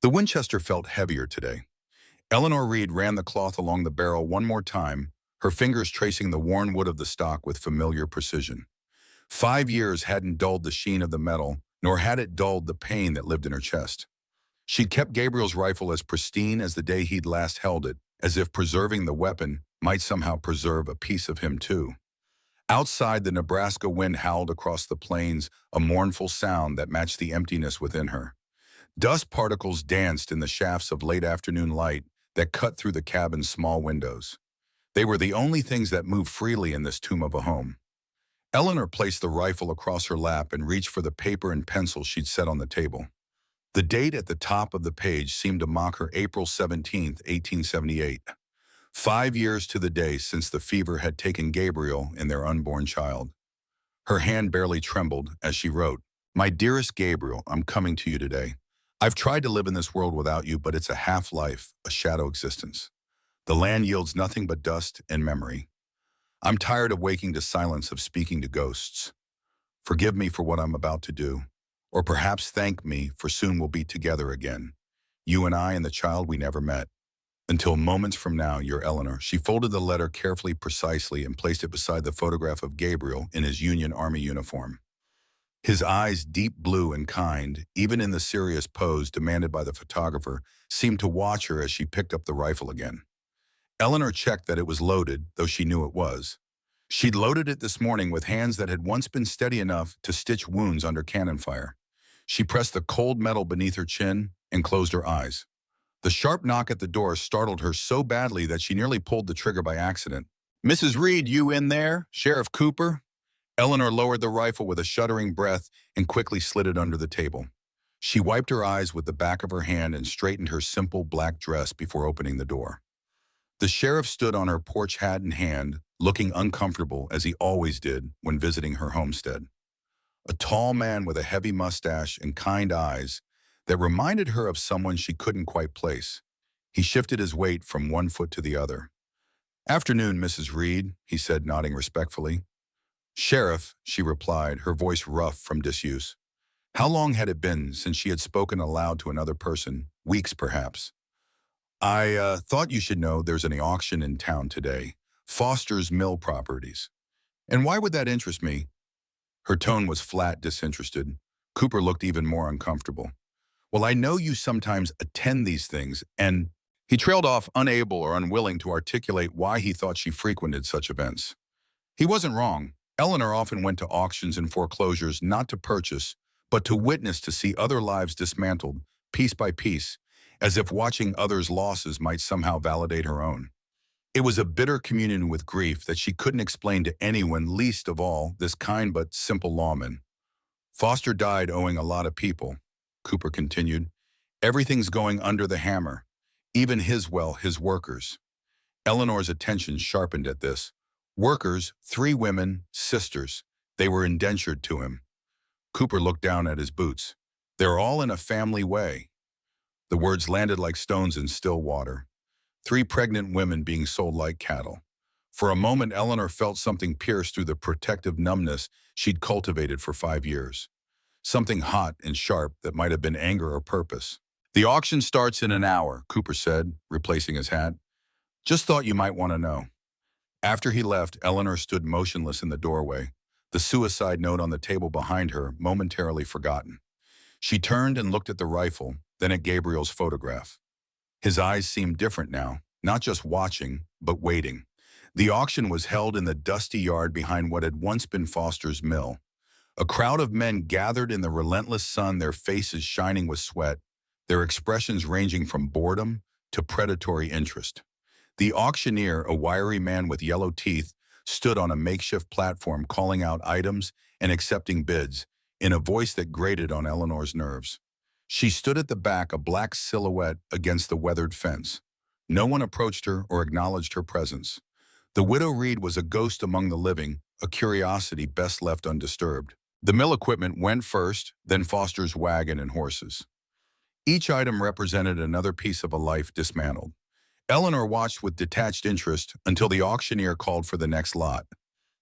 The Winchester felt heavier today. Eleanor Reed ran the cloth along the barrel one more time, her fingers tracing the worn wood of the stock with familiar precision. 5 years hadn't dulled the sheen of the metal, nor had it dulled the pain that lived in her chest. She'd kept Gabriel's rifle as pristine as the day he'd last held it, as if preserving the weapon might somehow preserve a piece of him too. Outside, the Nebraska wind howled across the plains, a mournful sound that matched the emptiness within her. Dust particles danced in the shafts of late afternoon light that cut through the cabin's small windows. They were the only things that moved freely in this tomb of a home. Eleanor placed the rifle across her lap and reached for the paper and pencil she'd set on the table. The date at the top of the page seemed to mock her: April 17th, 1878. 5 years to the day since the fever had taken Gabriel and their unborn child. Her hand barely trembled as she wrote, "My dearest Gabriel, I'm coming to you today. I've tried to live in this world without you, but it's a half-life, a shadow existence. The land yields nothing but dust and memory. I'm tired of waking to silence, of speaking to ghosts. Forgive me for what I'm about to do, or perhaps thank me, for soon we'll be together again. You and I and the child we never met. Until moments from now, your Eleanor." She folded the letter carefully, precisely, and placed it beside the photograph of Gabriel in his Union Army uniform. His eyes, deep blue and kind, even in the serious pose demanded by the photographer, seemed to watch her as she picked up the rifle again. Eleanor checked that it was loaded, though she knew it was. She'd loaded it this morning with hands that had once been steady enough to stitch wounds under cannon fire. She pressed the cold metal beneath her chin and closed her eyes. The sharp knock at the door startled her so badly that she nearly pulled the trigger by accident. "Mrs. Reed, you in there? Sheriff Cooper?" Eleanor lowered the rifle with a shuddering breath and quickly slid it under the table. She wiped her eyes with the back of her hand and straightened her simple black dress before opening the door. The sheriff stood on her porch, hat in hand, looking uncomfortable as he always did when visiting her homestead. A tall man with a heavy mustache and kind eyes that reminded her of someone she couldn't quite place. He shifted his weight from one foot to the other. "Afternoon, Mrs. Reed," he said, nodding respectfully. "Sheriff," she replied, her voice rough from disuse. How long had it been since she had spoken aloud to another person? Weeks, perhaps. "I thought you should know there's an auction in town today. Foster's Mill Properties." "And why would that interest me?" Her tone was flat, disinterested. Cooper looked even more uncomfortable. "Well, I know you sometimes attend these things, and—" He trailed off, unable or unwilling to articulate why he thought she frequented such events. He wasn't wrong. Eleanor often went to auctions and foreclosures not to purchase, but to witness, to see other lives dismantled, piece by piece, as if watching others' losses might somehow validate her own. It was a bitter communion with grief that she couldn't explain to anyone, least of all this kind but simple lawman. "Foster died owing a lot of people," Cooper continued. "Everything's going under the hammer. Even his workers." Eleanor's attention sharpened at this. Workers, 3 women, sisters. They were indentured to him. Cooper looked down at his boots. "They're all in a family way." The words landed like stones in still water. 3 pregnant women being sold like cattle. For a moment, Eleanor felt something pierce through the protective numbness she'd cultivated for 5 years. Something hot and sharp that might have been anger or purpose. "The auction starts in an hour," Cooper said, replacing his hat. "Just thought you might want to know." After he left, Eleanor stood motionless in the doorway, the suicide note on the table behind her momentarily forgotten. She turned and looked at the rifle, then at Gabriel's photograph. His eyes seemed different now, not just watching, but waiting. The auction was held in the dusty yard behind what had once been Foster's mill. A crowd of men gathered in the relentless sun, their faces shining with sweat, their expressions ranging from boredom to predatory interest. The auctioneer, a wiry man with yellow teeth, stood on a makeshift platform calling out items and accepting bids, in a voice that grated on Eleanor's nerves. She stood at the back, a black silhouette against the weathered fence. No one approached her or acknowledged her presence. The widow Reed was a ghost among the living, a curiosity best left undisturbed. The mill equipment went first, then Foster's wagon and horses. Each item represented another piece of a life dismantled. Eleanor watched with detached interest until the auctioneer called for the next lot.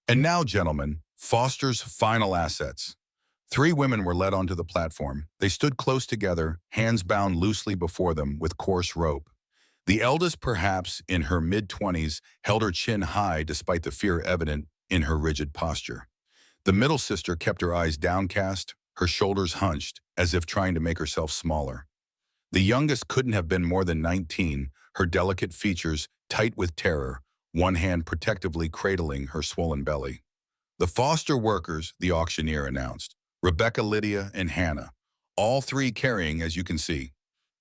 "And now, gentlemen, Foster's final assets. Three women were led onto the platform. They stood close together, hands bound loosely before them with coarse rope. The eldest, perhaps in her mid-20s, held her chin high despite the fear evident in her rigid posture. The middle sister kept her eyes downcast, her shoulders hunched, as if trying to make herself smaller. The youngest couldn't have been more than 19, her delicate features tight with terror, one hand protectively cradling her swollen belly. The foster workers, the auctioneer announced, Rebecca, Lydia, and Hannah, all three carrying, as you can see.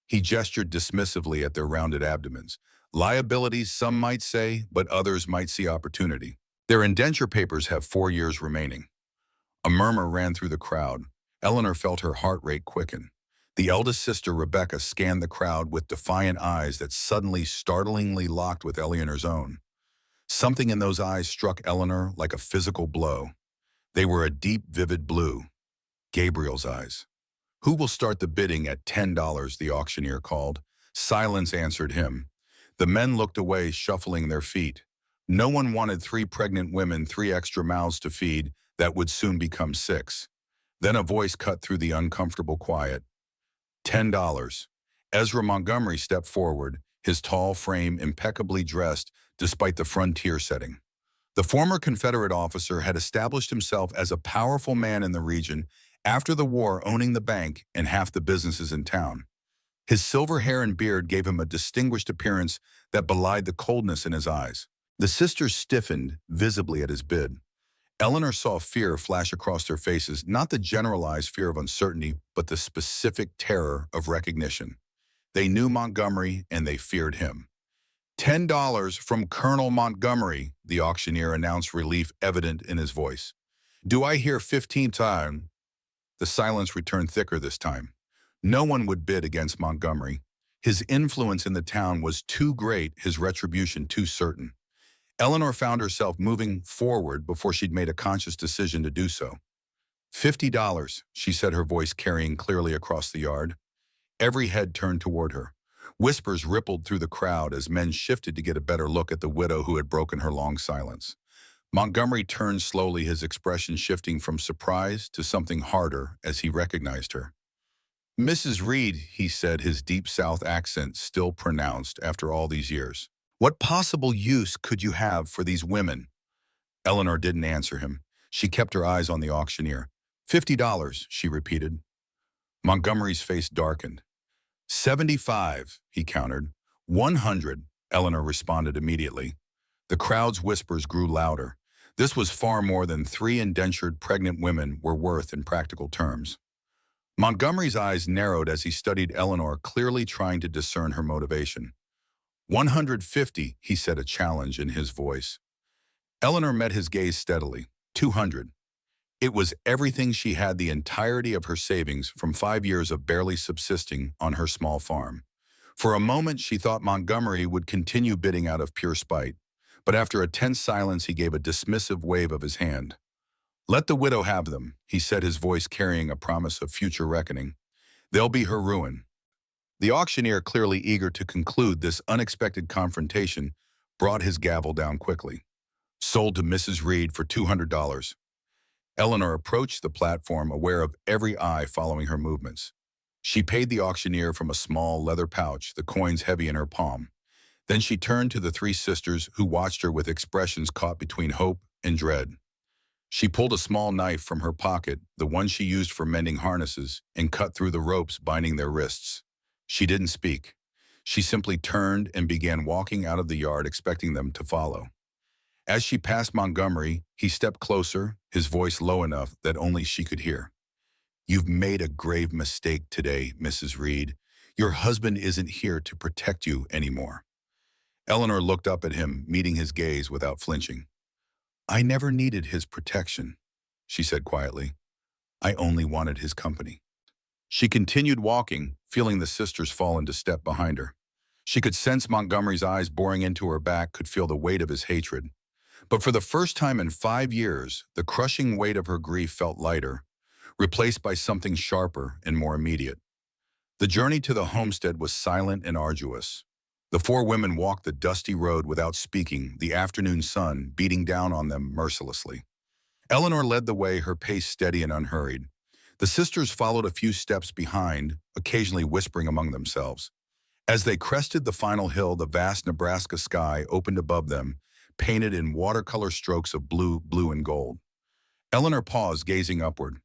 He gestured dismissively at their rounded abdomens. Liabilities, some might say, but others might see opportunity. Their indenture papers have 4 years remaining. A murmur ran through the crowd. Eleanor felt her heart rate quicken. The eldest sister, Rebecca, scanned the crowd with defiant eyes that suddenly startlingly locked with Eleanor's own. Something in those eyes struck Eleanor like a physical blow. They were a deep, vivid blue. Gabriel's eyes. "Who will start the bidding at $10, the auctioneer called. Silence answered him. The men looked away, shuffling their feet. No one wanted 3 pregnant women, 3 extra mouths to feed that would soon become 6. Then a voice cut through the uncomfortable quiet. $10. Ezra Montgomery stepped forward, his tall frame impeccably dressed despite the frontier setting. The former Confederate officer had established himself as a powerful man in the region after the war, owning the bank and half the businesses in town. His silver hair and beard gave him a distinguished appearance that belied the coldness in his eyes. The sisters stiffened visibly at his bid. Eleanor saw fear flash across their faces, not the generalized fear of uncertainty, but the specific terror of recognition. They knew Montgomery and they feared him. $10 from Colonel Montgomery, the auctioneer announced, relief evident in his voice. Do I hear 15 times? The silence returned thicker this time. No one would bid against Montgomery. His influence in the town was too great, his retribution too certain. Eleanor found herself moving forward before she'd made a conscious decision to do so. $50, she said, her voice carrying clearly across the yard. Every head turned toward her. Whispers rippled through the crowd as men shifted to get a better look at the widow who had broken her long silence. Montgomery turned slowly, his expression shifting from surprise to something harder as he recognized her. Mrs. Reed, he said, his deep South accent still pronounced after all these years. What possible use could you have for these women? Eleanor didn't answer him. She kept her eyes on the auctioneer. $50, she repeated. Montgomery's face darkened. 75, he countered. 100, Eleanor responded immediately. The crowd's whispers grew louder. This was far more than 3 indentured pregnant women were worth in practical terms. Montgomery's eyes narrowed as he studied Eleanor, clearly trying to discern her motivation. 150, he said, a challenge in his voice. Eleanor met his gaze steadily. 200. It was everything she had, the entirety of her savings from 5 years of barely subsisting on her small farm. For a moment, she thought Montgomery would continue bidding out of pure spite, but after a tense silence, he gave a dismissive wave of his hand. Let the widow have them, he said, his voice carrying a promise of future reckoning. They'll be her ruin. The auctioneer, clearly eager to conclude this unexpected confrontation, brought his gavel down quickly. Sold to Mrs. Reed for $200. Eleanor approached the platform, aware of every eye following her movements. She paid the auctioneer from a small leather pouch, the coins heavy in her palm. Then she turned to the 3 sisters, who watched her with expressions caught between hope and dread. She pulled a small knife from her pocket, the one she used for mending harnesses, and cut through the ropes binding their wrists. She didn't speak. She simply turned and began walking out of the yard, expecting them to follow. As she passed Montgomery, he stepped closer, his voice low enough that only she could hear. You've made a grave mistake today, Mrs. Reed. Your husband isn't here to protect you anymore. Eleanor looked up at him, meeting his gaze without flinching. I never needed his protection, she said quietly. I only wanted his company. She continued walking, feeling the sisters fall into step behind her. She could sense Montgomery's eyes boring into her back, could feel the weight of his hatred. But for the first time in 5 years, the crushing weight of her grief felt lighter, replaced by something sharper and more immediate. The journey to the homestead was silent and arduous. The 4 women walked the dusty road without speaking, the afternoon sun beating down on them mercilessly. Eleanor led the way, her pace steady and unhurried. The sisters followed a few steps behind, occasionally whispering among themselves. As they crested the final hill, the vast Nebraska sky opened above them, painted in watercolor strokes of blue, blue, and gold. Eleanor paused, gazing upward.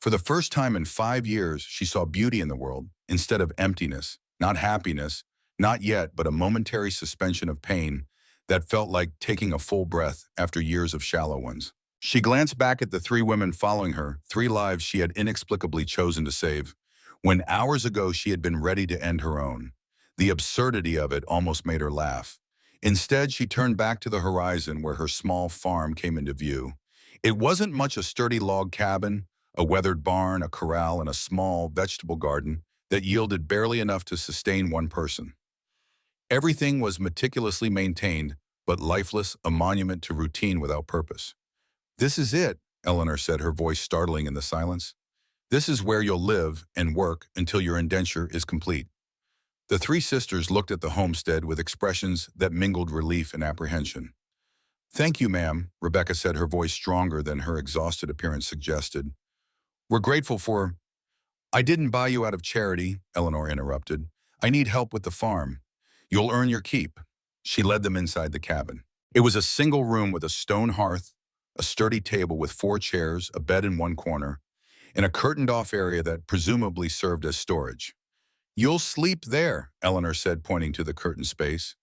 For the first time in 5 years, she saw beauty in the world, instead of emptiness, not happiness, not yet, but a momentary suspension of pain that felt like taking a full breath after years of shallow ones. She glanced back at the three women following her, three lives she had inexplicably chosen to save, when hours ago she had been ready to end her own. The absurdity of it almost made her laugh. Instead, she turned back to the horizon where her small farm came into view. It wasn't much a sturdy log cabin, a weathered barn, a corral, and a small vegetable garden that yielded barely enough to sustain one person. Everything was meticulously maintained, but lifeless, a monument to routine without purpose. "This is it," Eleanor said, her voice startling in the silence. "This is where you'll live and work until your indenture is complete." The three sisters looked at the homestead with expressions that mingled relief and apprehension. "Thank you, ma'am," Rebecca said, her voice stronger than her exhausted appearance suggested. "We're grateful for—" "I didn't buy you out of charity," Eleanor interrupted. "I need help with the farm. You'll earn your keep." She led them inside the cabin. It was a single room with a stone hearth, a sturdy table with 4 chairs, a bed in one corner, and a curtained-off area that presumably served as storage. "You'll sleep there," Eleanor said, pointing to the curtained space.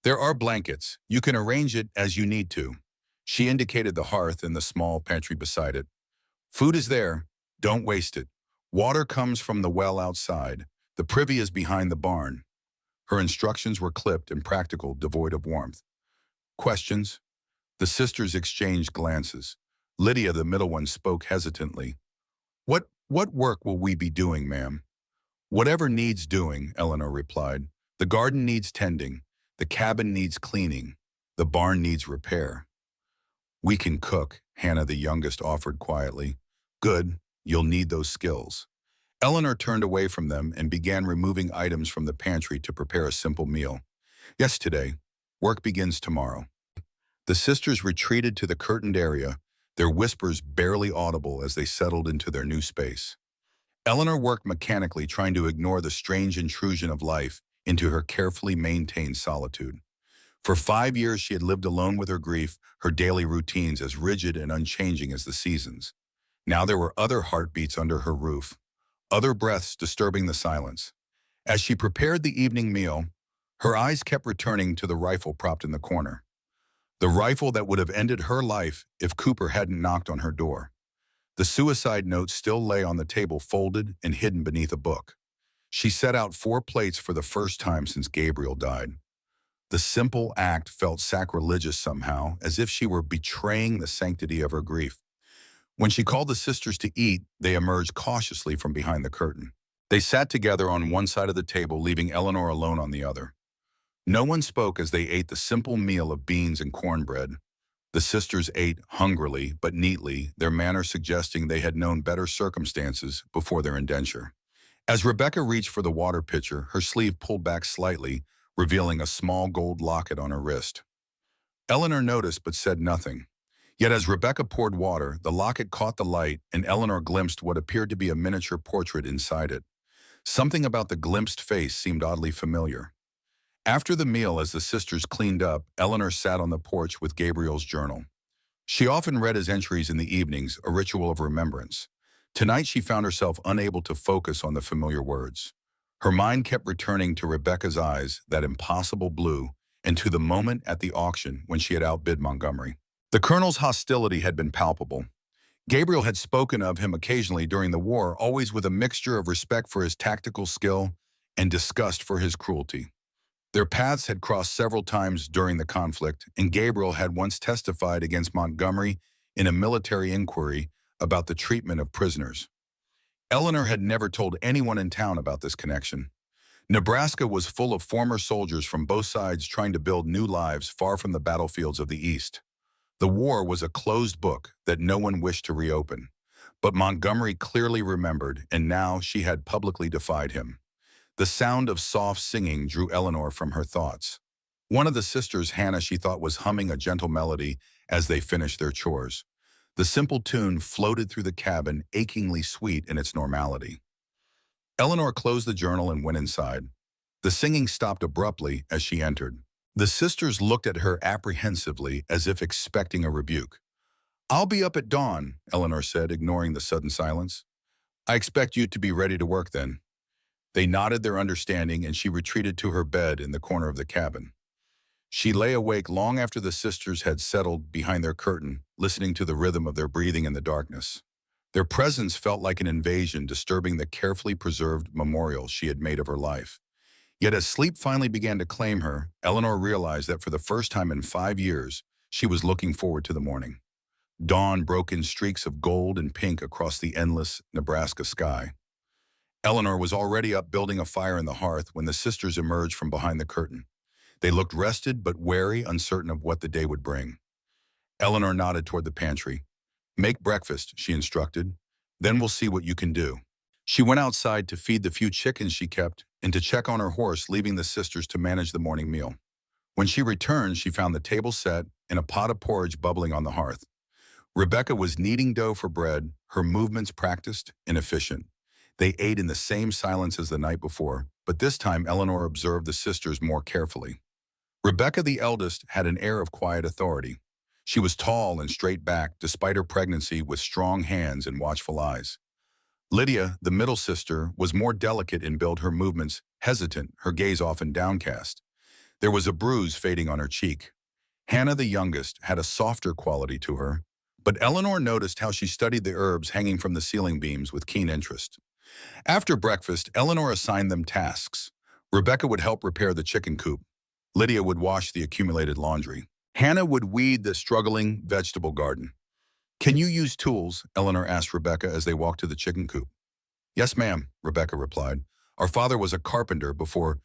"There are blankets. You can arrange it as you need to." She indicated the hearth and the small pantry beside it. "Food is there. Don't waste it. Water comes from the well outside. The privy is behind the barn." Her instructions were clipped and practical, devoid of warmth. "Questions?" The sisters exchanged glances. Lydia, the middle one, spoke hesitantly. What work will we be doing, ma'am?" "Whatever needs doing," Eleanor replied. "The garden needs tending. The cabin needs cleaning. The barn needs repair." "We can cook," Hannah, the youngest, offered quietly. "Good. You'll need those skills." Eleanor turned away from them and began removing items from the pantry to prepare a simple meal. "Yes, today. Work begins tomorrow." The sisters retreated to the curtained area, their whispers barely audible as they settled into their new space. Eleanor worked mechanically, trying to ignore the strange intrusion of life into her carefully maintained solitude. For 5 years she had lived alone with her grief, her daily routines as rigid and unchanging as the seasons. Now there were other heartbeats under her roof, other breaths disturbing the silence. As she prepared the evening meal, her eyes kept returning to the rifle propped in the corner. The rifle that would have ended her life if Cooper hadn't knocked on her door. The suicide note still lay on the table, folded and hidden beneath a book. She set out 4 plates for the first time since Gabriel died. The simple act felt sacrilegious somehow, as if she were betraying the sanctity of her grief. When she called the sisters to eat, they emerged cautiously from behind the curtain. They sat together on one side of the table, leaving Eleanor alone on the other. No one spoke as they ate the simple meal of beans and cornbread. The sisters ate hungrily but neatly, their manner suggesting they had known better circumstances before their indenture. As Rebecca reached for the water pitcher, her sleeve pulled back slightly, revealing a small gold locket on her wrist. Eleanor noticed but said nothing. Yet as Rebecca poured water, the locket caught the light and Eleanor glimpsed what appeared to be a miniature portrait inside it. Something about the glimpsed face seemed oddly familiar. After the meal, as the sisters cleaned up, Eleanor sat on the porch with Gabriel's journal. She often read his entries in the evenings, a ritual of remembrance. Tonight she found herself unable to focus on the familiar words. Her mind kept returning to Rebecca's eyes, that impossible blue, and to the moment at the auction when she had outbid Montgomery. The colonel's hostility had been palpable. Gabriel had spoken of him occasionally during the war, always with a mixture of respect for his tactical skill and disgust for his cruelty. Their paths had crossed several times during the conflict, and Gabriel had once testified against Montgomery in a military inquiry about the treatment of prisoners. Eleanor had never told anyone in town about this connection. Nebraska was full of former soldiers from both sides trying to build new lives far from the battlefields of the East. The war was a closed book that no one wished to reopen. But Montgomery clearly remembered, and now she had publicly defied him. The sound of soft singing drew Eleanor from her thoughts. One of the sisters, Hannah, she thought was humming a gentle melody as they finished their chores. The simple tune floated through the cabin, achingly sweet in its normality. Eleanor closed the journal and went inside. The singing stopped abruptly as she entered. The sisters looked at her apprehensively as if expecting a rebuke. "I'll be up at dawn," Eleanor said, ignoring the sudden silence. "I expect you to be ready to work then." They nodded their understanding and she retreated to her bed in the corner of the cabin. She lay awake long after the sisters had settled behind their curtain, listening to the rhythm of their breathing in the darkness. Their presence felt like an invasion, disturbing the carefully preserved memorial she had made of her life. Yet as sleep finally began to claim her, Eleanor realized that for the first time in 5 years, she was looking forward to the morning. Dawn broke in streaks of gold and pink across the endless Nebraska sky. Eleanor was already up building a fire in the hearth when the sisters emerged from behind the curtain. They looked rested but wary, uncertain of what the day would bring. Eleanor nodded toward the pantry. "Make breakfast," she instructed. "Then we'll see what you can do." She went outside to feed the few chickens she kept and to check on her horse, leaving the sisters to manage the morning meal. When she returned, she found the table set and a pot of porridge bubbling on the hearth. Rebecca was kneading dough for bread, her movements practiced and efficient. They ate in the same silence as the night before, but this time Eleanor observed the sisters more carefully. Rebecca, the eldest, had an air of quiet authority. She was tall and straight-backed, despite her pregnancy, with strong hands and watchful eyes. Lydia, the middle sister, was more delicate in build, her movements hesitant, her gaze often downcast. There was a bruise fading on her cheek. Hannah, the youngest, had a softer quality to her, but Eleanor noticed how she studied the herbs hanging from the ceiling beams with keen interest. After breakfast, Eleanor assigned them tasks. Rebecca would help repair the chicken coop. Lydia would wash the accumulated laundry. Hannah would weed the struggling vegetable garden. "Can you use tools?" Eleanor asked Rebecca as they walked to the chicken coop. "Yes, ma'am," Rebecca replied. "Our father was a carpenter before—"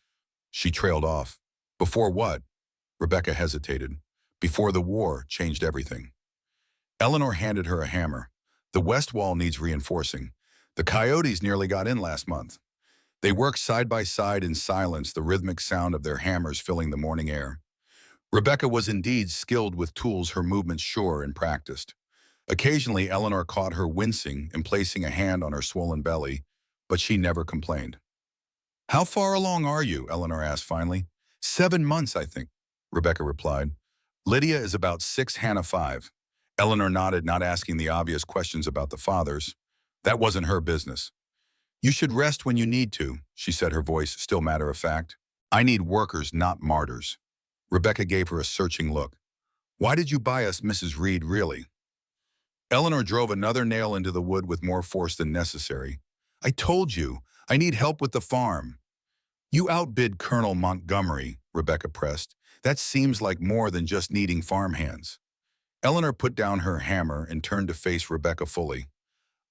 She trailed off. "Before what?" Rebecca hesitated. "Before the war changed everything." Eleanor handed her a hammer. "The west wall needs reinforcing. The coyotes nearly got in last month." They worked side by side in silence, the rhythmic sound of their hammers filling the morning air. Rebecca was indeed skilled with tools, her movements sure and practiced. Occasionally, Eleanor caught her wincing and placing a hand on her swollen belly, but she never complained. "How far along are you?" Eleanor asked finally. "7 months, I think," Rebecca replied. "Lydia is about 6, Hannah 5. Eleanor nodded, not asking the obvious questions about the fathers. That wasn't her business. "You should rest when you need to," she said, her voice still matter-of-fact. "I need workers, not martyrs." Rebecca gave her a searching look. "Why did you buy us, Mrs. Reed, really?" Eleanor drove another nail into the wood with more force than necessary. "I told you, I need help with the farm." "You outbid Colonel Montgomery," Rebecca pressed. "That seems like more than just needing farmhands." Eleanor put down her hammer and turned to face Rebecca fully.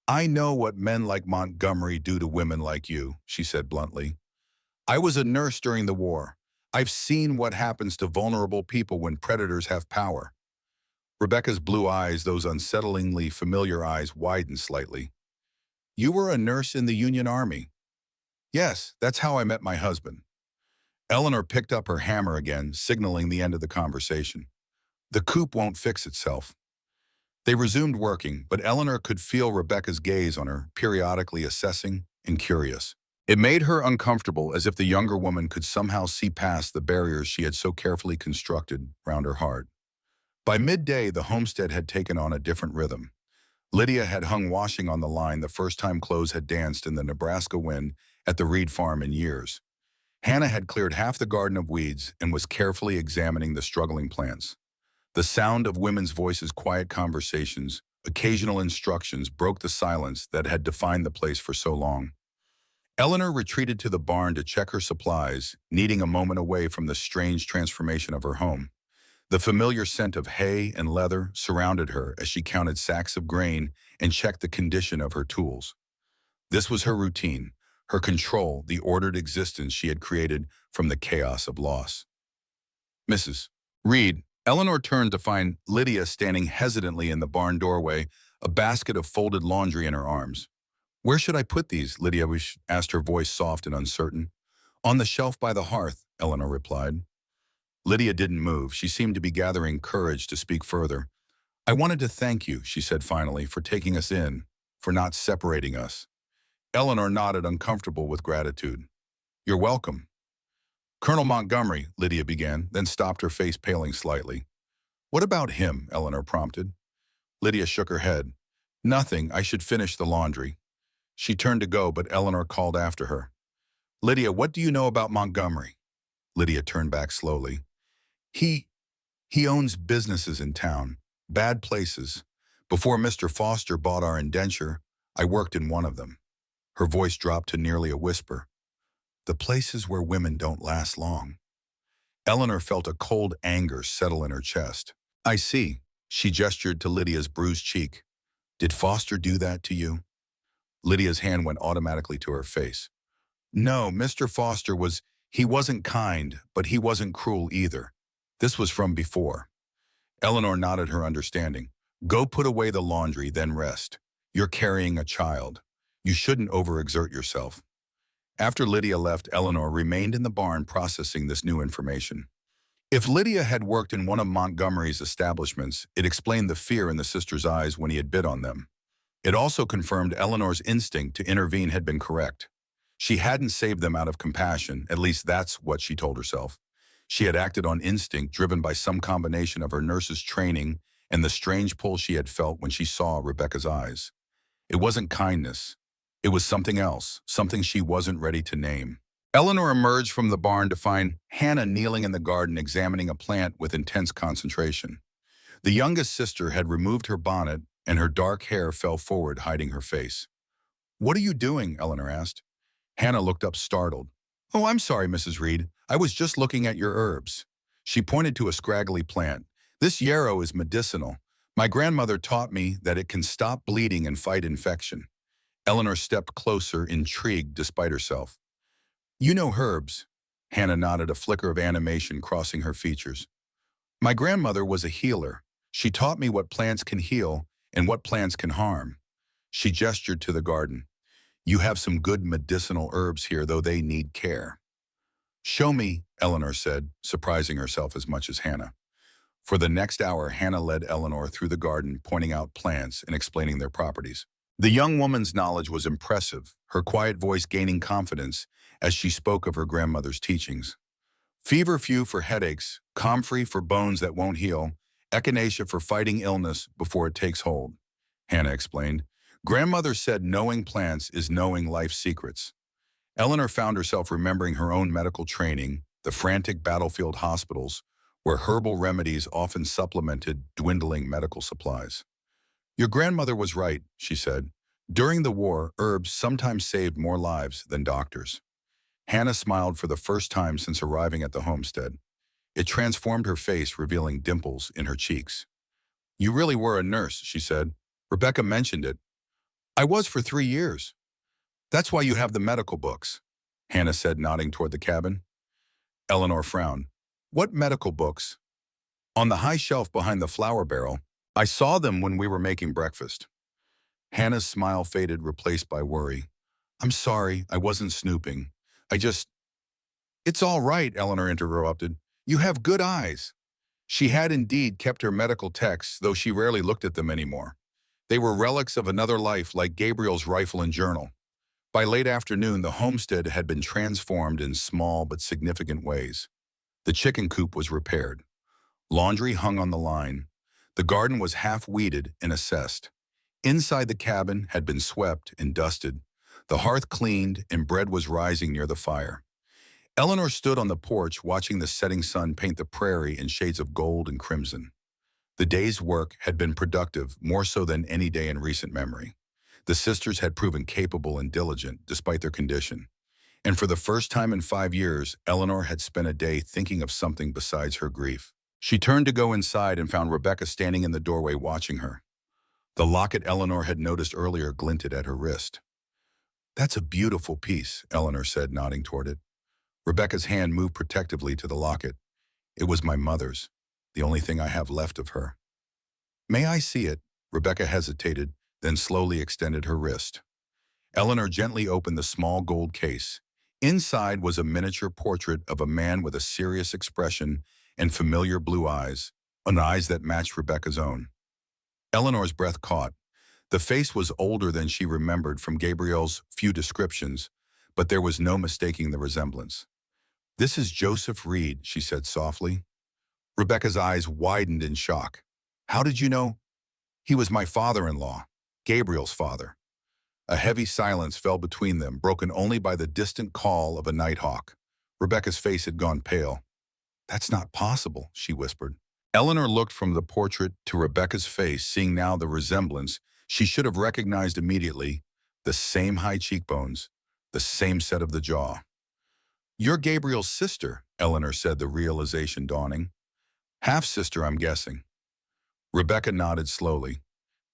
"I know what men like Montgomery do to women like you," she said bluntly. "I was a nurse during the war. I've seen what happens to vulnerable people when predators have power." Rebecca's blue eyes, those unsettlingly familiar eyes, widened slightly. "You were a nurse in the Union Army?" "Yes, that's how I met my husband." Eleanor picked up her hammer again, signaling the end of the conversation. "The coop won't fix itself." They resumed working, but Eleanor could feel Rebecca's gaze on her, periodically assessing and curious. It made her uncomfortable, as if the younger woman could somehow see past the barriers she had so carefully constructed round her heart. By midday, the homestead had taken on a different rhythm. Lydia had hung washing on the line the first time clothes had danced in the Nebraska wind at the Reed farm in years. Hannah had cleared half the garden of weeds and was carefully examining the struggling plants. The sound of women's voices, quiet conversations, occasional instructions broke the silence that had defined the place for so long. Eleanor retreated to the barn to check her supplies, needing a moment away from the strange transformation of her home. The familiar scent of hay and leather surrounded her as she counted sacks of grain and checked the condition of her tools. This was her routine, her control, the ordered existence she had created from the chaos of loss. "Mrs. Reed," Eleanor turned to find Lydia standing hesitantly in the barn doorway, a basket of folded laundry in her arms. "Where should I put these?" Lydia asked, her voice soft and uncertain. "On the shelf by the hearth," Eleanor replied. Lydia didn't move. She seemed to be gathering courage to speak further. I wanted to thank you, she said finally, for taking us in, for not separating us. Eleanor nodded, uncomfortable with gratitude. You're welcome. Colonel Montgomery, Lydia began, then stopped, her face paling slightly. What about him? Eleanor prompted. Lydia shook her head. Nothing, I should finish the laundry. She turned to go, but Eleanor called after her. Lydia, what do you know about Montgomery? Lydia turned back slowly. He owns businesses in town, bad places. Before Mr. Foster bought our indenture, I worked in one of them. Her voice dropped to nearly a whisper. The places where women don't last long. Eleanor felt a cold anger settle in her chest. I see. She gestured to Lydia's bruised cheek. Did Foster do that to you? Lydia's hand went automatically to her face. No, Mr. Foster he wasn't kind, but he wasn't cruel either. This was from before. Eleanor nodded her understanding. Go put away the laundry, then rest. You're carrying a child. You shouldn't overexert yourself. After Lydia left, Eleanor remained in the barn processing this new information. If Lydia had worked in one of Montgomery's establishments, it explained the fear in the sisters' eyes when he had bid on them. It also confirmed Eleanor's instinct to intervene had been correct. She hadn't saved them out of compassion, at least that's what she told herself. She had acted on instinct, driven by some combination of her nurse's training and the strange pull she had felt when she saw Rebecca's eyes. It wasn't kindness. It was something else, something she wasn't ready to name. Eleanor emerged from the barn to find Hannah kneeling in the garden examining a plant with intense concentration. The youngest sister had removed her bonnet and her dark hair fell forward, hiding her face. What are you doing? Eleanor asked. Hannah looked up startled. Oh, I'm sorry, Mrs. Reed. I was just looking at your herbs. She pointed to a scraggly plant. This yarrow is medicinal. My grandmother taught me that it can stop bleeding and fight infection. Eleanor stepped closer, intrigued despite herself. You know herbs. Hannah nodded, a flicker of animation crossing her features. My grandmother was a healer. She taught me what plants can heal and what plants can harm. She gestured to the garden. You have some good medicinal herbs here, though they need care. Show me, Eleanor said, surprising herself as much as Hannah. For the next hour, Hannah led Eleanor through the garden, pointing out plants and explaining their properties. The young woman's knowledge was impressive, her quiet voice gaining confidence as she spoke of her grandmother's teachings. Feverfew for headaches, comfrey for bones that won't heal, echinacea for fighting illness before it takes hold, Hannah explained. Grandmother said knowing plants is knowing life's secrets. Eleanor found herself remembering her own medical training, the frantic battlefield hospitals, where herbal remedies often supplemented dwindling medical supplies. Your grandmother was right, she said. During the war, herbs sometimes saved more lives than doctors. Hannah smiled for the first time since arriving at the homestead. It transformed her face, revealing dimples in her cheeks. You really were a nurse, she said. Rebecca mentioned it. I was for 3 years. That's why you have the medical books, Hannah said, nodding toward the cabin. Eleanor frowned. What medical books? On the high shelf behind the flour barrel. I saw them when we were making breakfast. Hannah's smile faded, replaced by worry. I'm sorry, I wasn't snooping. It's all right, Eleanor interrupted. You have good eyes. She had indeed kept her medical texts, though she rarely looked at them anymore. They were relics of another life, like Gabriel's rifle and journal. By late afternoon, the homestead had been transformed in small but significant ways. The chicken coop was repaired. Laundry hung on the line. The garden was half-weeded and assessed. Inside the cabin had been swept and dusted. The hearth cleaned and bread was rising near the fire. Eleanor stood on the porch watching the setting sun paint the prairie in shades of gold and crimson. The day's work had been productive, more so than any day in recent memory. The sisters had proven capable and diligent despite their condition. And for the first time in 5 years, Eleanor had spent a day thinking of something besides her grief. She turned to go inside and found Rebecca standing in the doorway watching her. The locket Eleanor had noticed earlier glinted at her wrist. That's a beautiful piece, Eleanor said, nodding toward it. Rebecca's hand moved protectively to the locket. It was my mother's, the only thing I have left of her. May I see it? Rebecca hesitated, then slowly extended her wrist. Eleanor gently opened the small gold case. Inside was a miniature portrait of a man with a serious expression and familiar blue eyes, eyes that matched Rebecca's own. Eleanor's breath caught. The face was older than she remembered from Gabriel's few descriptions, but there was no mistaking the resemblance. "This is Joseph Reed," she said softly. Rebecca's eyes widened in shock. "How did you know?" "He was my father-in-law, Gabriel's father." A heavy silence fell between them, broken only by the distant call of a nighthawk. Rebecca's face had gone pale. "That's not possible," she whispered. Eleanor looked from the portrait to Rebecca's face, seeing now the resemblance she should have recognized immediately, the same high cheekbones, the same set of the jaw. "You're Gabriel's sister," Eleanor said, the realization dawning. "Half-sister, I'm guessing." Rebecca nodded slowly.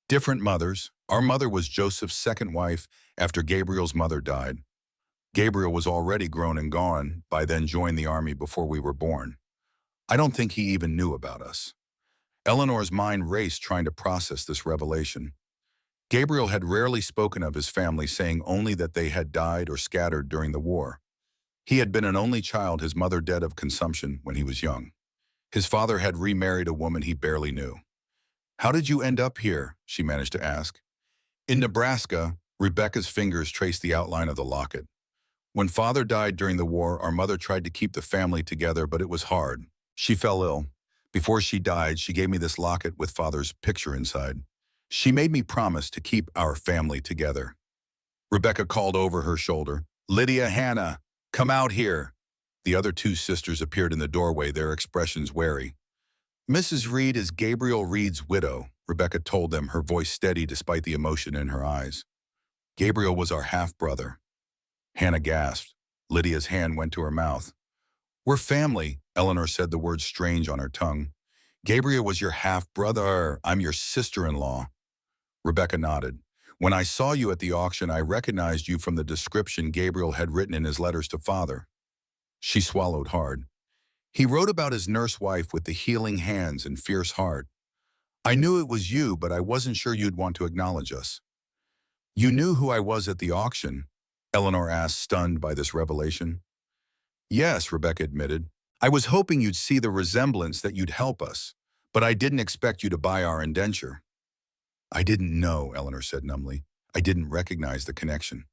"Different mothers. Our mother was Joseph's second wife after Gabriel's mother died. Gabriel was already grown and gone, by then joined the army before we were born. I don't think he even knew about us." Eleanor's mind raced trying to process this revelation. Gabriel had rarely spoken of his family, saying only that they had died or scattered during the war. He had been an only child, his mother dead of consumption when he was young. His father had remarried a woman he barely knew. "How did you end up here?" she managed to ask. "In Nebraska." Rebecca's fingers traced the outline of the locket. "When father died during the war, our mother tried to keep the family together, but it was hard. She fell ill. Before she died, she gave me this locket with father's picture inside. She made me promise to keep our family together." Rebecca called over her shoulder, "Lydia, Hannah, come out here." The other two sisters appeared in the doorway, their expressions wary. "Mrs. Reed is Gabriel Reed's widow," Rebecca told them, her voice steady despite the emotion in her eyes. "Gabriel was our half-brother." Hannah gasped. Lydia's hand went to her mouth. "We're family," Eleanor said, the word strange on her tongue. "Gabriel was your half-brother. I'm your sister-in-law." Rebecca nodded. "When I saw you at the auction, I recognized you from the description Gabriel had written in his letters to father." She swallowed hard. "He wrote about his nurse wife with the healing hands and fierce heart. I knew it was you, but I wasn't sure you'd want to acknowledge us." "You knew who I was at the auction?" Eleanor asked, stunned by this revelation. "Yes," Rebecca admitted. "I was hoping you'd see the resemblance, that you'd help us, but I didn't expect you to buy our indenture." "I didn't know," Eleanor said numbly. "I didn't recognize the connection.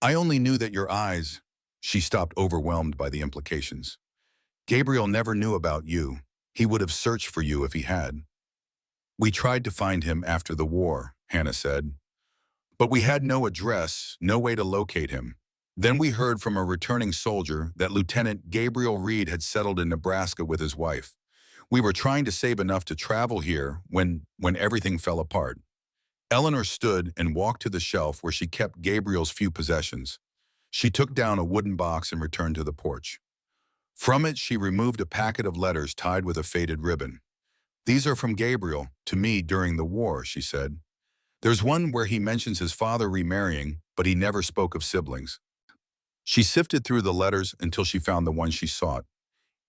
I only knew that your eyes—" She stopped, overwhelmed by the implications. "Gabriel never knew about you. He would have searched for you if he had." "We tried to find him after the war," Hannah said. "But we had no address, no way to locate him. Then we heard from a returning soldier that Lieutenant Gabriel Reed had settled in Nebraska with his wife. We were trying to save enough to travel here when everything fell apart." Eleanor stood and walked to the shelf where she kept Gabriel's few possessions. She took down a wooden box and returned to the porch. From it, she removed a packet of letters tied with a faded ribbon. "These are from Gabriel, to me during the war," she said. "There's one where he mentions his father remarrying, but he never spoke of siblings." She sifted through the letters until she found the one she sought.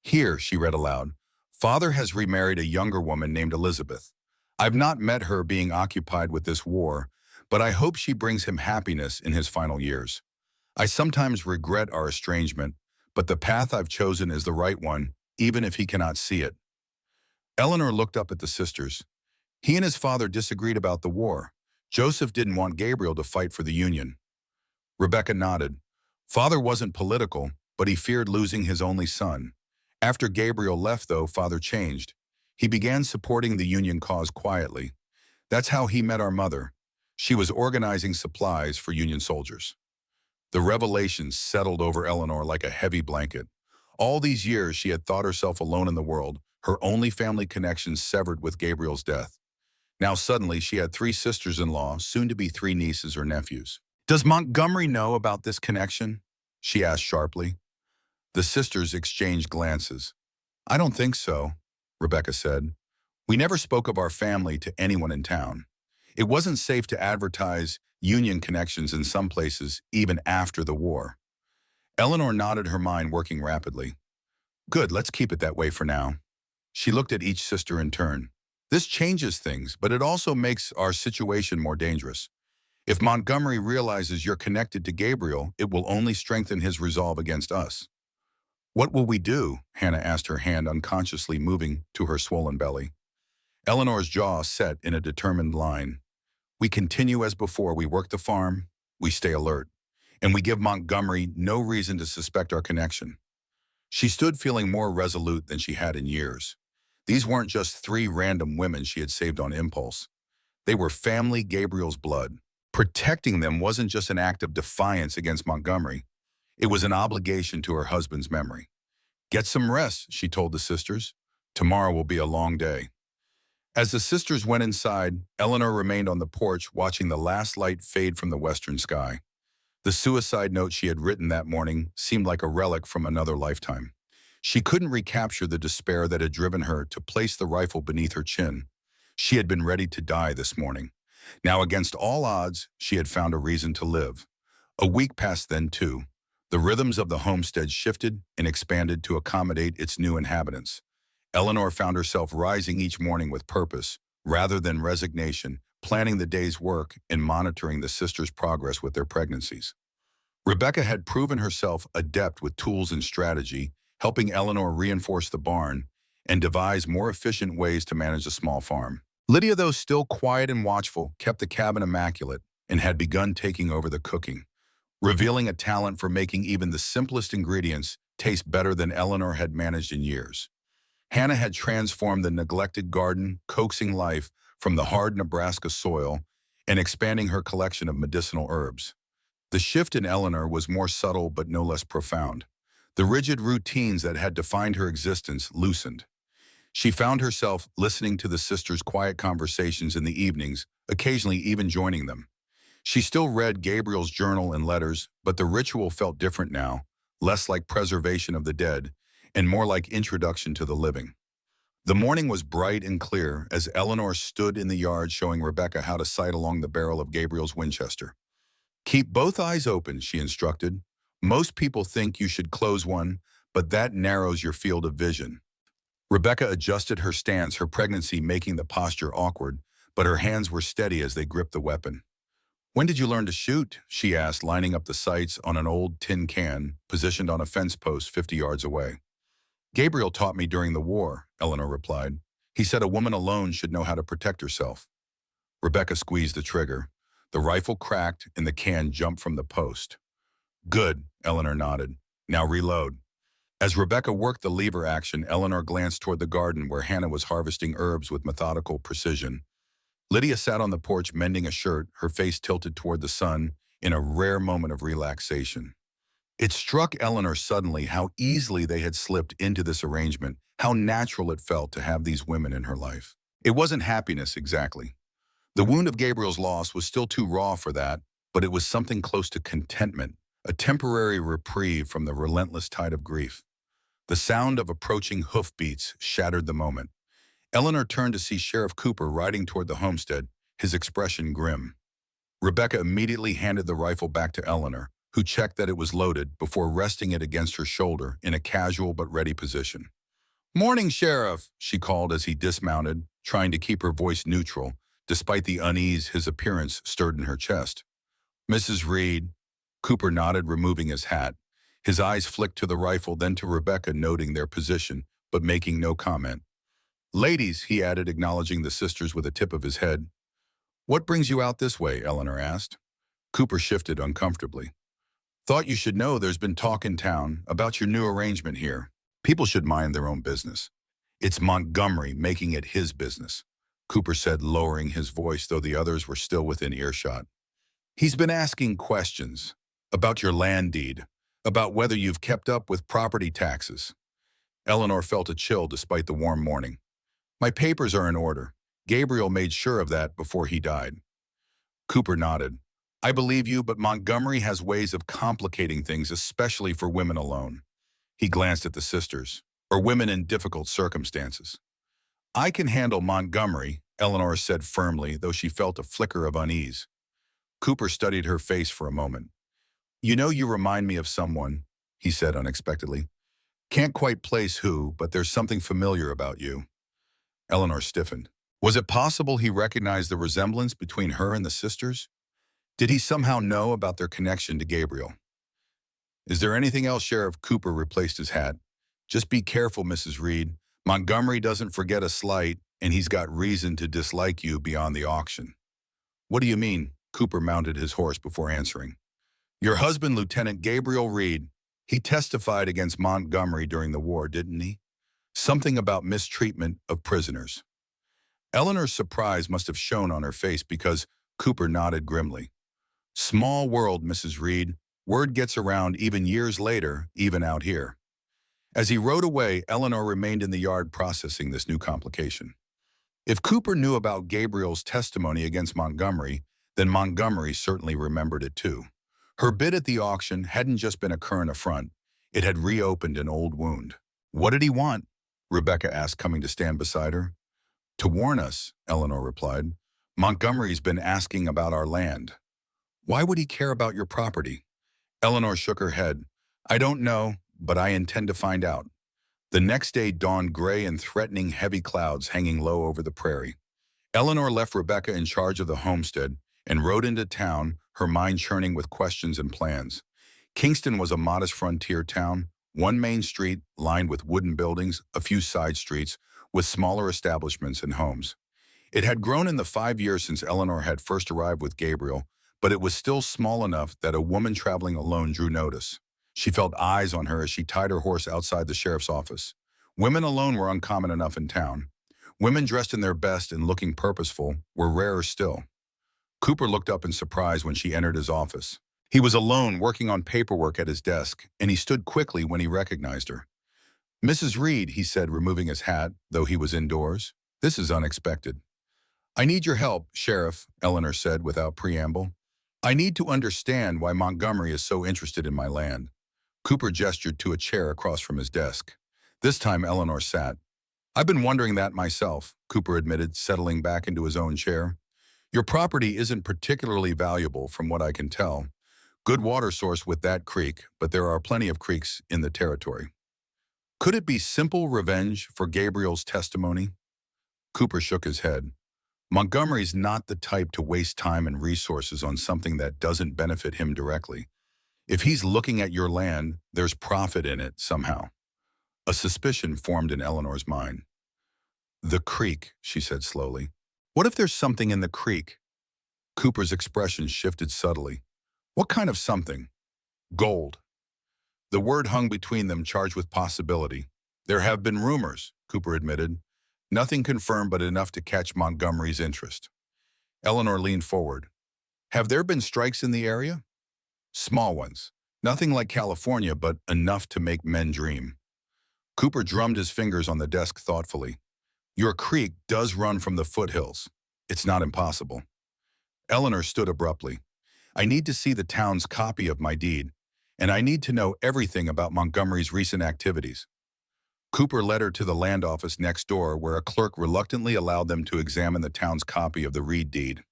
"Here," she read aloud, "Father has remarried a younger woman named Elizabeth. I've not met her, being occupied with this war, but I hope she brings him happiness in his final years. I sometimes regret our estrangement, but the path I've chosen is the right one, even if he cannot see it." Eleanor looked up at the sisters. "He and his father disagreed about the war. Joseph didn't want Gabriel to fight for the Union." Rebecca nodded. "Father wasn't political, but he feared losing his only son. After Gabriel left, though, Father changed. He began supporting the Union cause quietly. That's how he met our mother. She was organizing supplies for Union soldiers." The revelation settled over Eleanor like a heavy blanket. All these years she had thought herself alone in the world, her only family connection severed with Gabriel's death. Now suddenly she had three sisters-in-law, soon to be three nieces or nephews. "Does Montgomery know about this connection?" she asked sharply. The sisters exchanged glances. "I don't think so," Rebecca said. "We never spoke of our family to anyone in town. It wasn't safe to advertise Union connections in some places, even after the war." Eleanor nodded, her mind working rapidly. "Good, let's keep it that way for now." She looked at each sister in turn. "This changes things, but it also makes our situation more dangerous. If Montgomery realizes you're connected to Gabriel, it will only strengthen his resolve against us." "What will we do?" Hannah asked, her hand unconsciously moving to her swollen belly. Eleanor's jaw set in a determined line. We continue as before. We work the farm, we stay alert, and we give Montgomery no reason to suspect our connection. She stood feeling more resolute than she had in years. These weren't just three random women she had saved on impulse. They were family Gabriel's blood. Protecting them wasn't just an act of defiance against Montgomery. It was an obligation to her husband's memory. Get some rest, she told the sisters. Tomorrow will be a long day. As the sisters went inside, Eleanor remained on the porch watching the last light fade from the western sky. The suicide note she had written that morning seemed like a relic from another lifetime. She couldn't recapture the despair that had driven her to place the rifle beneath her chin. She had been ready to die this morning. Now, against all odds, she had found a reason to live. A week passed then, too. The rhythms of the homestead shifted and expanded to accommodate its new inhabitants. Eleanor found herself rising each morning with purpose, rather than resignation, planning the day's work and monitoring the sisters' progress with their pregnancies. Rebecca had proven herself adept with tools and strategy, helping Eleanor reinforce the barn and devise more efficient ways to manage a small farm. Lydia, though still quiet and watchful, kept the cabin immaculate and had begun taking over the cooking, revealing a talent for making even the simplest ingredients taste better than Eleanor had managed in years. Hannah had transformed the neglected garden, coaxing life from the hard Nebraska soil and expanding her collection of medicinal herbs. The shift in Eleanor was more subtle but no less profound. The rigid routines that had defined her existence loosened. She found herself listening to the sisters' quiet conversations in the evenings, occasionally even joining them. She still read Gabriel's journal and letters, but the ritual felt different now, less like preservation of the dead and more like introduction to the living. The morning was bright and clear as Eleanor stood in the yard showing Rebecca how to sight along the barrel of Gabriel's Winchester. Keep both eyes open, she instructed. Most people think you should close one, but that narrows your field of vision. Rebecca adjusted her stance, her pregnancy making the posture awkward, but her hands were steady as they gripped the weapon. When did you learn to shoot? She asked, lining up the sights on an old tin can positioned on a fence post 50 yards away. Gabriel taught me during the war, Eleanor replied. He said a woman alone should know how to protect herself. Rebecca squeezed the trigger. The rifle cracked and the can jumped from the post. Good, Eleanor nodded. Now reload. As Rebecca worked the lever action, Eleanor glanced toward the garden where Hannah was harvesting herbs with methodical precision. Lydia sat on the porch mending a shirt, her face tilted toward the sun, in a rare moment of relaxation. It struck Eleanor suddenly how easily they had slipped into this arrangement, how natural it felt to have these women in her life. It wasn't happiness exactly. The wound of Gabriel's loss was still too raw for that, but it was something close to contentment, a temporary reprieve from the relentless tide of grief. The sound of approaching hoofbeats shattered the moment. Eleanor turned to see Sheriff Cooper riding toward the homestead, his expression grim. Rebecca immediately handed the rifle back to Eleanor, who checked that it was loaded before resting it against her shoulder in a casual but ready position. Morning, Sheriff, she called as he dismounted, trying to keep her voice neutral, despite the unease his appearance stirred in her chest. Mrs. Reed, Cooper nodded, removing his hat. His eyes flicked to the rifle, then to Rebecca, noting their position, but making no comment. Ladies, he added, acknowledging the sisters with a tip of his head. What brings you out this way? Eleanor asked. Cooper shifted uncomfortably. Thought you should know there's been talk in town about your new arrangement here. People should mind their own business. It's Montgomery making it his business, Cooper said, lowering his voice, though the others were still within earshot. He's been asking questions about your land deed, about whether you've kept up with property taxes. Eleanor felt a chill despite the warm morning. My papers are in order. Gabriel made sure of that before he died. Cooper nodded. I believe you, but Montgomery has ways of complicating things, especially for women alone. He glanced at the sisters, or women in difficult circumstances. I can handle Montgomery, Eleanor said firmly, though she felt a flicker of unease. Cooper studied her face for a moment. You know, you remind me of someone, he said unexpectedly. Can't quite place who, but there's something familiar about you. Eleanor stiffened. Was it possible he recognized the resemblance between her and the sisters? Did he somehow know about their connection to Gabriel? Is there anything else? Sheriff Cooper replaced his hat. Just be careful, Mrs. Reed. Montgomery doesn't forget a slight, and he's got reason to dislike you beyond the auction. What do you mean? Cooper mounted his horse before answering. Your husband, Lieutenant Gabriel Reed, he testified against Montgomery during the war, didn't he? Something about mistreatment of prisoners. Eleanor's surprise must have shown on her face because Cooper nodded grimly. Small world, Mrs. Reed. Word gets around even years later, even out here. As he rode away, Eleanor remained in the yard processing this new complication. If Cooper knew about Gabriel's testimony against Montgomery, then Montgomery certainly remembered it too. Her bid at the auction hadn't just been a current affront, it had reopened an old wound. What did he want? Rebecca asked, coming to stand beside her. To warn us, Eleanor replied. Montgomery's been asking about our land. Why would he care about your property? Eleanor shook her head. I don't know, but I intend to find out. The next day dawned gray and threatening, heavy clouds hanging low over the prairie. Eleanor left Rebecca in charge of the homestead and rode into town, her mind churning with questions and plans. Kingston was a modest frontier town, one main street lined with wooden buildings, a few side streets with smaller establishments and homes. It had grown in the 5 years since Eleanor had first arrived with Gabriel, but it was still small enough that a woman traveling alone drew notice. She felt eyes on her as she tied her horse outside the sheriff's office. Women alone were uncommon enough in town. Women dressed in their best and looking purposeful were rarer still. Cooper looked up in surprise when she entered his office. He was alone, working on paperwork at his desk, and he stood quickly when he recognized her. Mrs. Reed, he said, removing his hat, though he was indoors. This is unexpected. I need your help, Sheriff, Eleanor said without preamble. I need to understand why Montgomery is so interested in my land. Cooper gestured to a chair across from his desk. This time Eleanor sat. I've been wondering that myself, Cooper admitted, settling back into his own chair. Your property isn't particularly valuable from what I can tell. Good water source with that creek, but there are plenty of creeks in the territory. Could it be simple revenge for Gabriel's testimony? Cooper shook his head. Montgomery's not the type to waste time and resources on something that doesn't benefit him directly. If he's looking at your land, there's profit in it somehow. A suspicion formed in Eleanor's mind. The creek, she said slowly. What if there's something in the creek? Cooper's expression shifted subtly. What kind of something? Gold. The word hung between them, charged with possibility. There have been rumors, Cooper admitted. Nothing confirmed, but enough to catch Montgomery's interest. Eleanor leaned forward. Have there been strikes in the area? Small ones. Nothing like California, but enough to make men dream. Cooper drummed his fingers on the desk thoughtfully. Your creek does run from the foothills. It's not impossible. Eleanor stood abruptly. I need to see the town's copy of my deed, and I need to know everything about Montgomery's recent activities. Cooper led her to the land office next door, where a clerk reluctantly allowed them to examine the town's copy of the Reed deed.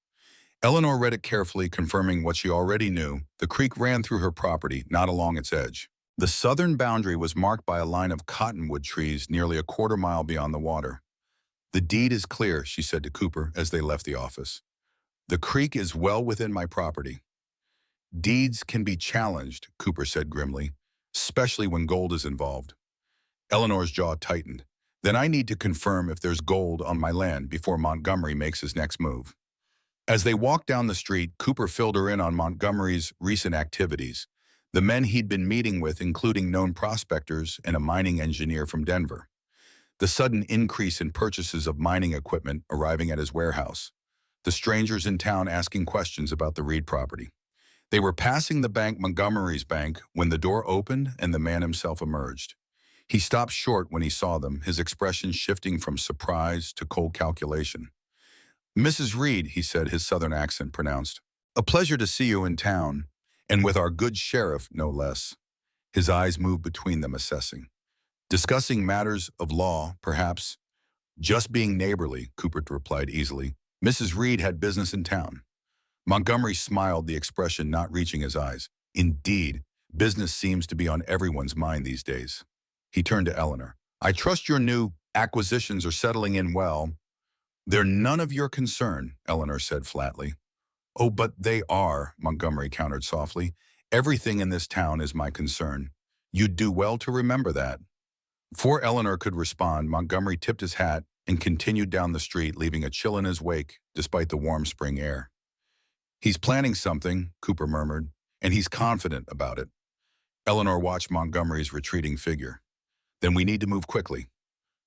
Eleanor read it carefully, confirming what she already knew. The creek ran through her property, not along its edge. The southern boundary was marked by a line of cottonwood trees nearly a quarter-mile beyond the water. The deed is clear, she said to Cooper as they left the office. The creek is well within my property. Deeds can be challenged, Cooper said grimly, especially when gold is involved. Eleanor's jaw tightened. Then I need to confirm if there's gold on my land before Montgomery makes his next move. As they walked down the street, Cooper filled her in on Montgomery's recent activities, the men he'd been meeting with, including known prospectors and a mining engineer from Denver. The sudden increase in purchases of mining equipment arriving at his warehouse. The strangers in town asking questions about the Reed property. They were passing the bank, Montgomery's bank, when the door opened and the man himself emerged. He stopped short when he saw them, his expression shifting from surprise to cold calculation. Mrs. Reed, he said, his southern accent pronounced. A pleasure to see you in town, and with our good sheriff, no less. His eyes moved between them, assessing. Discussing matters of law, perhaps. Just being neighborly, Cooper replied easily. Mrs. Reed had business in town. Montgomery smiled, the expression not reaching his eyes. Indeed, business seems to be on everyone's mind these days. He turned to Eleanor. I trust your new acquisitions are settling in well. They're none of your concern, Eleanor said flatly. Oh, but they are, Montgomery countered softly. Everything in this town is my concern. You'd do well to remember that. Before Eleanor could respond, Montgomery tipped his hat and continued down the street, leaving a chill in his wake despite the warm spring air. "He's planning something," Cooper murmured, "and he's confident about it." Eleanor watched Montgomery's retreating figure. "Then we need to move quickly."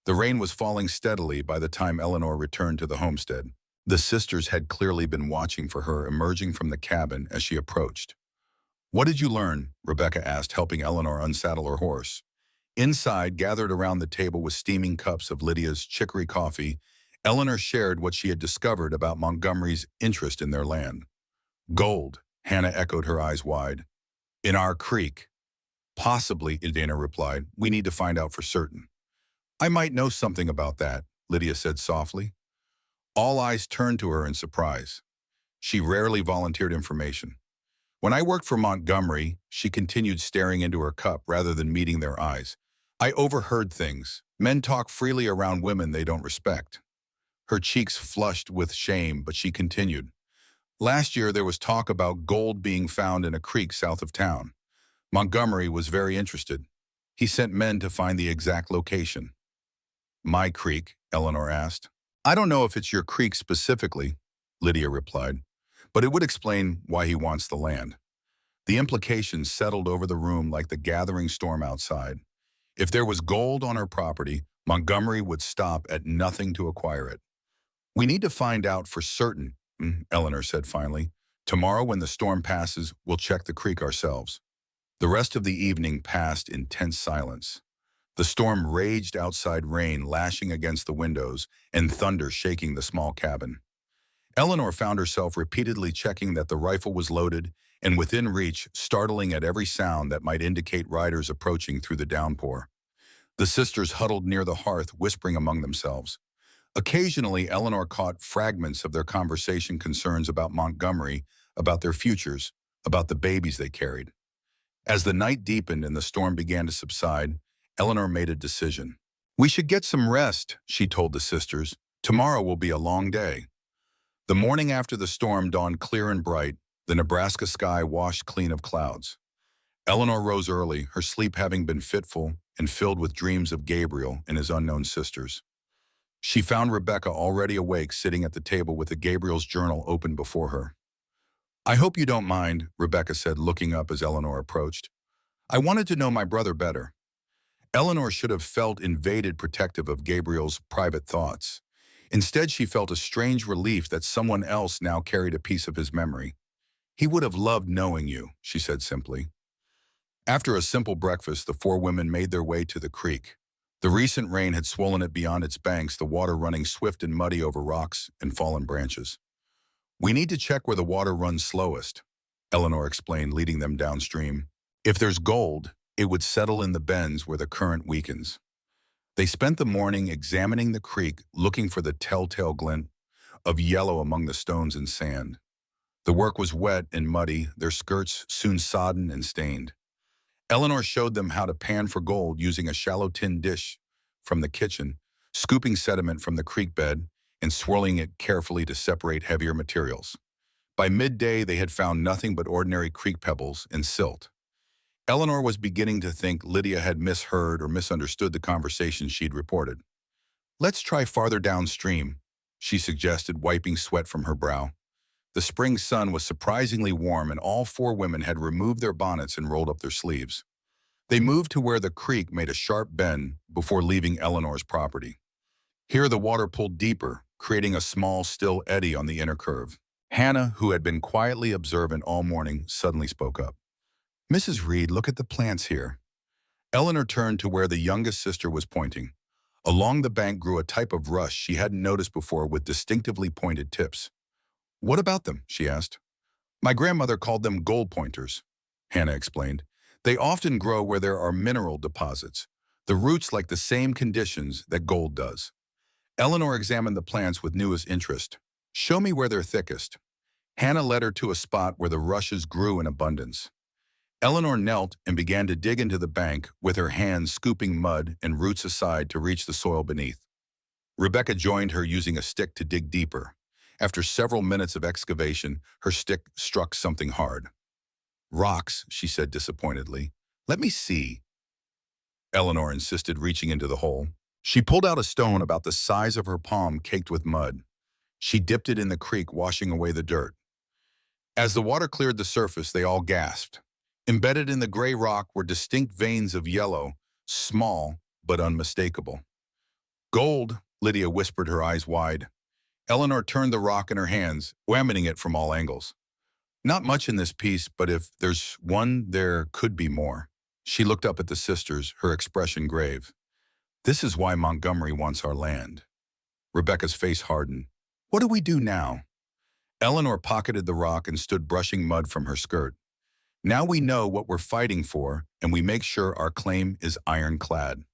The rain was falling steadily by the time Eleanor returned to the homestead. The sisters had clearly been watching for her emerging from the cabin as she approached. "What did you learn?" Rebecca asked, helping Eleanor unsaddle her horse. Inside, gathered around the table with steaming cups of Lydia's chicory coffee, Eleanor shared what she had discovered about Montgomery's interest in their land. "Gold," Hannah echoed, her eyes wide. "In our creek." "Possibly," Dana replied. "We need to find out for certain." "I might know something about that," Lydia said softly. All eyes turned to her in surprise. She rarely volunteered information. "When I worked for Montgomery," she continued, staring into her cup rather than meeting their eyes, "I overheard things. Men talk freely around women they don't respect." Her cheeks flushed with shame, but she continued. "Last year there was talk about gold being found in a creek south of town. Montgomery was very interested. He sent men to find the exact location." "My creek?" Eleanor asked. "I don't know if it's your creek specifically," Lydia replied, "but it would explain why he wants the land." The implications settled over the room like the gathering storm outside. If there was gold on her property, Montgomery would stop at nothing to acquire it. "We need to find out for certain," Eleanor said finally. "Tomorrow when the storm passes, we'll check the creek ourselves." The rest of the evening passed in tense silence. The storm raged outside, rain lashing against the windows and thunder shaking the small cabin. Eleanor found herself repeatedly checking that the rifle was loaded and within reach, startling at every sound that might indicate riders approaching through the downpour. The sisters huddled near the hearth, whispering among themselves. Occasionally, Eleanor caught fragments of their conversation, concerns about Montgomery, about their futures, about the babies they carried. As the night deepened and the storm began to subside, Eleanor made a decision. "We should get some rest," she told the sisters. "Tomorrow will be a long day." The morning after the storm dawned clear and bright, the Nebraska sky washed clean of clouds. Eleanor rose early, her sleep having been fitful and filled with dreams of Gabriel and his unknown sisters. She found Rebecca already awake, sitting at the table with the Gabriel's journal open before her. "I hope you don't mind," Rebecca said, looking up as Eleanor approached. "I wanted to know my brother better." Eleanor should have felt invaded, protective of Gabriel's private thoughts. Instead, she felt a strange relief that someone else now carried a piece of his memory. "He would have loved knowing you," she said simply. After a simple breakfast, the four women made their way to the creek. The recent rain had swollen it beyond its banks, the water running swift and muddy over rocks and fallen branches. "We need to check where the water runs slowest," Eleanor explained, leading them downstream. "If there's gold, it would settle in the bends where the current weakens." They spent the morning examining the creek, looking for the telltale glint of yellow among the stones and sand. The work was wet and muddy, their skirts soon sodden and stained. Eleanor showed them how to pan for gold using a shallow tin dish from the kitchen, scooping sediment from the creek bed and swirling it carefully to separate heavier materials. By midday, they had found nothing but ordinary creek pebbles and silt. Eleanor was beginning to think Lydia had misheard or misunderstood the conversation she'd reported. "Let's try farther downstream," she suggested, wiping sweat from her brow. The spring sun was surprisingly warm, and all four women had removed their bonnets and rolled up their sleeves. They moved to where the creek made a sharp bend before leaving Eleanor's property. Here the water pulled deeper, creating a small, still eddy on the inner curve. Hannah, who had been quietly observant all morning, suddenly spoke up. "Mrs. Reed, look at the plants here." Eleanor turned to where the youngest sister was pointing. Along the bank grew a type of rush she hadn't noticed before, with distinctively pointed tips. "What about them?" she asked. "My grandmother called them gold pointers," Hannah explained. "They often grow where there are mineral deposits. The roots like the same conditions that gold does." Eleanor examined the plants with newest interest. "Show me where they're thickest." Hannah led her to a spot where the rushes grew in abundance. Eleanor knelt and began to dig into the bank, with her hands scooping mud and roots aside to reach the soil beneath. Rebecca joined her, using a stick to dig deeper. After several minutes of excavation, her stick struck something hard. "Rocks," she said disappointedly. "Let me see." Eleanor insisted, reaching into the hole. She pulled out a stone about the size of her palm caked with mud. She dipped it in the creek, washing away the dirt. As the water cleared the surface, they all gasped. Embedded in the gray rock were distinct veins of yellow, small but unmistakable. Gold, Lydia whispered, her eyes wide. Eleanor turned the rock in her hands, examining it from all angles. Not much in this piece, but if there's one, there could be more. She looked up at the sisters, her expression grave. This is why Montgomery wants our land. Rebecca's face hardened. What do we do now? Eleanor pocketed the rock and stood brushing mud from her skirt. Now we know what we're fighting for, and we make sure our claim is ironclad.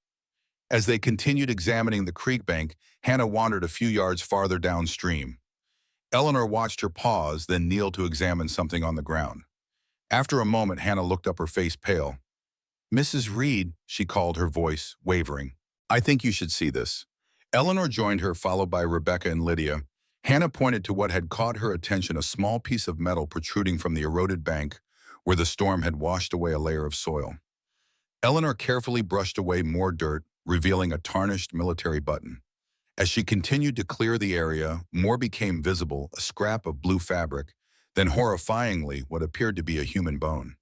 As they continued examining the creek bank, Hannah wandered a few yards farther downstream. Eleanor watched her pause, then kneel to examine something on the ground. After a moment, Hannah looked up, her face pale. Mrs. Reed, she called, her voice wavering. I think you should see this. Eleanor joined her, followed by Rebecca and Lydia. Hannah pointed to what had caught her attention, a small piece of metal protruding from the eroded bank where the storm had washed away a layer of soil. Eleanor carefully brushed away more dirt, revealing a tarnished military button. As she continued to clear the area, more became visible, a scrap of blue fabric, then horrifyingly what appeared to be a human bone.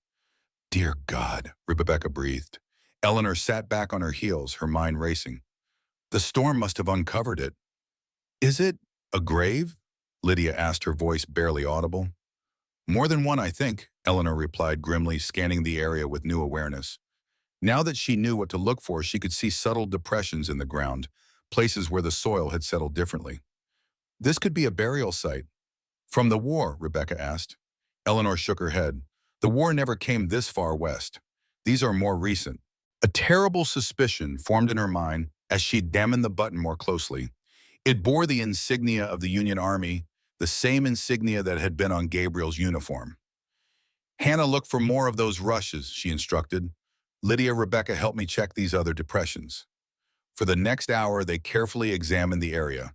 Dear God, Rebecca breathed. Eleanor sat back on her heels, her mind racing. The storm must have uncovered it. Is it a grave? Lydia asked, her voice barely audible. More than one, I think, Eleanor replied grimly, scanning the area with new awareness. Now that she knew what to look for, she could see subtle depressions in the ground, places where the soil had settled differently. This could be a burial site. From the war, Rebecca asked. Eleanor shook her head. The war never came this far west. These are more recent. A terrible suspicion formed in her mind as she examined the button more closely. It bore the insignia of the Union Army, the same insignia that had been on Gabriel's uniform. Hannah, look for more of those rushes, she instructed. Lydia, Rebecca, help me check these other depressions. For the next hour, they carefully examined the area.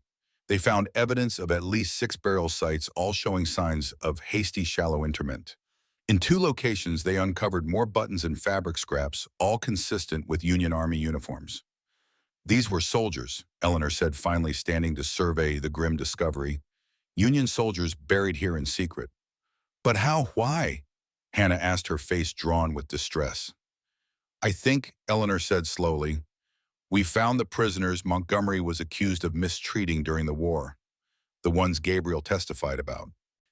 They found evidence of at least 6 burial sites, all showing signs of hasty, shallow interment. In 2 locations, they uncovered more buttons and fabric scraps, all consistent with Union Army uniforms. These were soldiers, Eleanor said, finally standing to survey the grim discovery. Union soldiers buried here in secret. But how? Why? Hannah asked, her face drawn with distress. I think, Eleanor said slowly, we found the prisoners Montgomery was accused of mistreating during the war, the ones Gabriel testified about.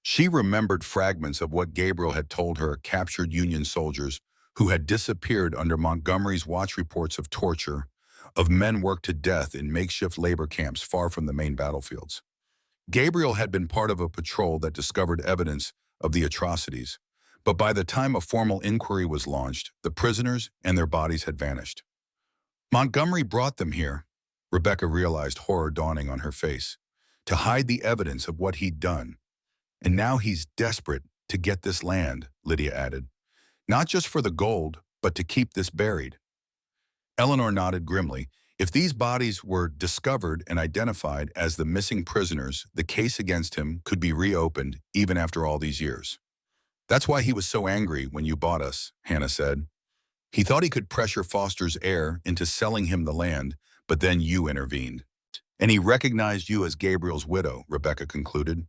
She remembered fragments of what Gabriel had told her, captured Union soldiers who had disappeared under Montgomery's watch, reports of torture, of men worked to death in makeshift labor camps far from the main battlefields. Gabriel had been part of a patrol that discovered evidence of the atrocities, but by the time a formal inquiry was launched, the prisoners and their bodies had vanished. Montgomery brought them here, Rebecca realized, horror dawning on her face, to hide the evidence of what he'd done. And now he's desperate to get this land, Lydia added. Not just for the gold, but to keep this buried. Eleanor nodded grimly. If these bodies were discovered and identified as the missing prisoners, the case against him could be reopened even after all these years. That's why he was so angry when you bought us, Hannah said. He thought he could pressure Foster's heir into selling him the land, but then you intervened. And he recognized you as Gabriel's widow, Rebecca concluded,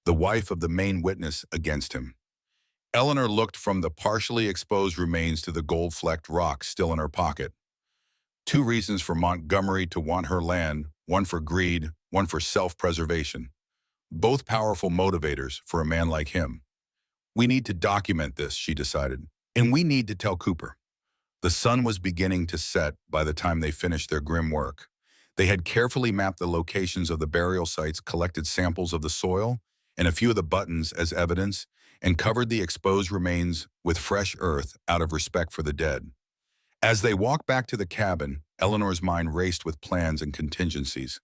the wife of the main witness against him. Eleanor looked from the partially exposed remains to the gold-flecked rock still in her pocket. 2 reasons for Montgomery to want her land, one for greed, one for self-preservation. Both powerful motivators for a man like him. We need to document this, she decided, and we need to tell Cooper. The sun was beginning to set by the time they finished their grim work. They had carefully mapped the locations of the burial sites, collected samples of the soil and a few of the buttons as evidence, and covered the exposed remains with fresh earth out of respect for the dead. As they walked back to the cabin, Eleanor's mind raced with plans and contingencies.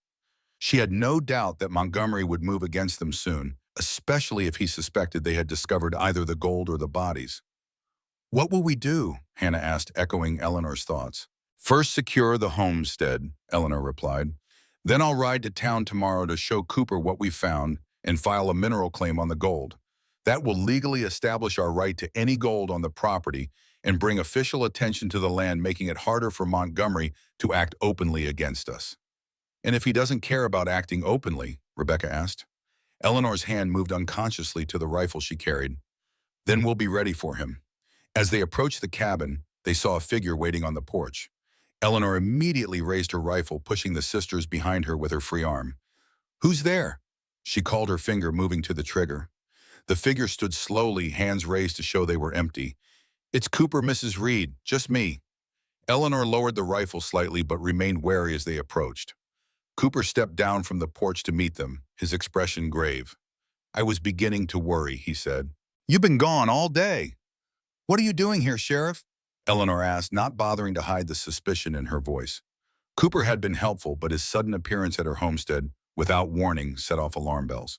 She had no doubt that Montgomery would move against them soon, especially if he suspected they had discovered either the gold or the bodies. What will we do? Hannah asked, echoing Eleanor's thoughts. First secure the homestead, Eleanor replied. Then I'll ride to town tomorrow to show Cooper what we found and file a mineral claim on the gold. That will legally establish our right to any gold on the property and bring official attention to the land, making it harder for Montgomery to act openly against us." "And if he doesn't care about acting openly?" Rebecca asked. Eleanor's hand moved unconsciously to the rifle she carried. "Then we'll be ready for him." As they approached the cabin, they saw a figure waiting on the porch. Eleanor immediately raised her rifle, pushing the sisters behind her with her free arm. "Who's there?" She called, her finger moving to the trigger. The figure stood slowly, hands raised to show they were empty. "It's Cooper, Mrs. Reed, just me." Eleanor lowered the rifle slightly but remained wary as they approached. Cooper stepped down from the porch to meet them, his expression grave. "I was beginning to worry," he said. "You've been gone all day." "What are you doing here, Sheriff?" Eleanor asked, not bothering to hide the suspicion in her voice. Cooper had been helpful, but his sudden appearance at her homestead, without warning, set off alarm bells.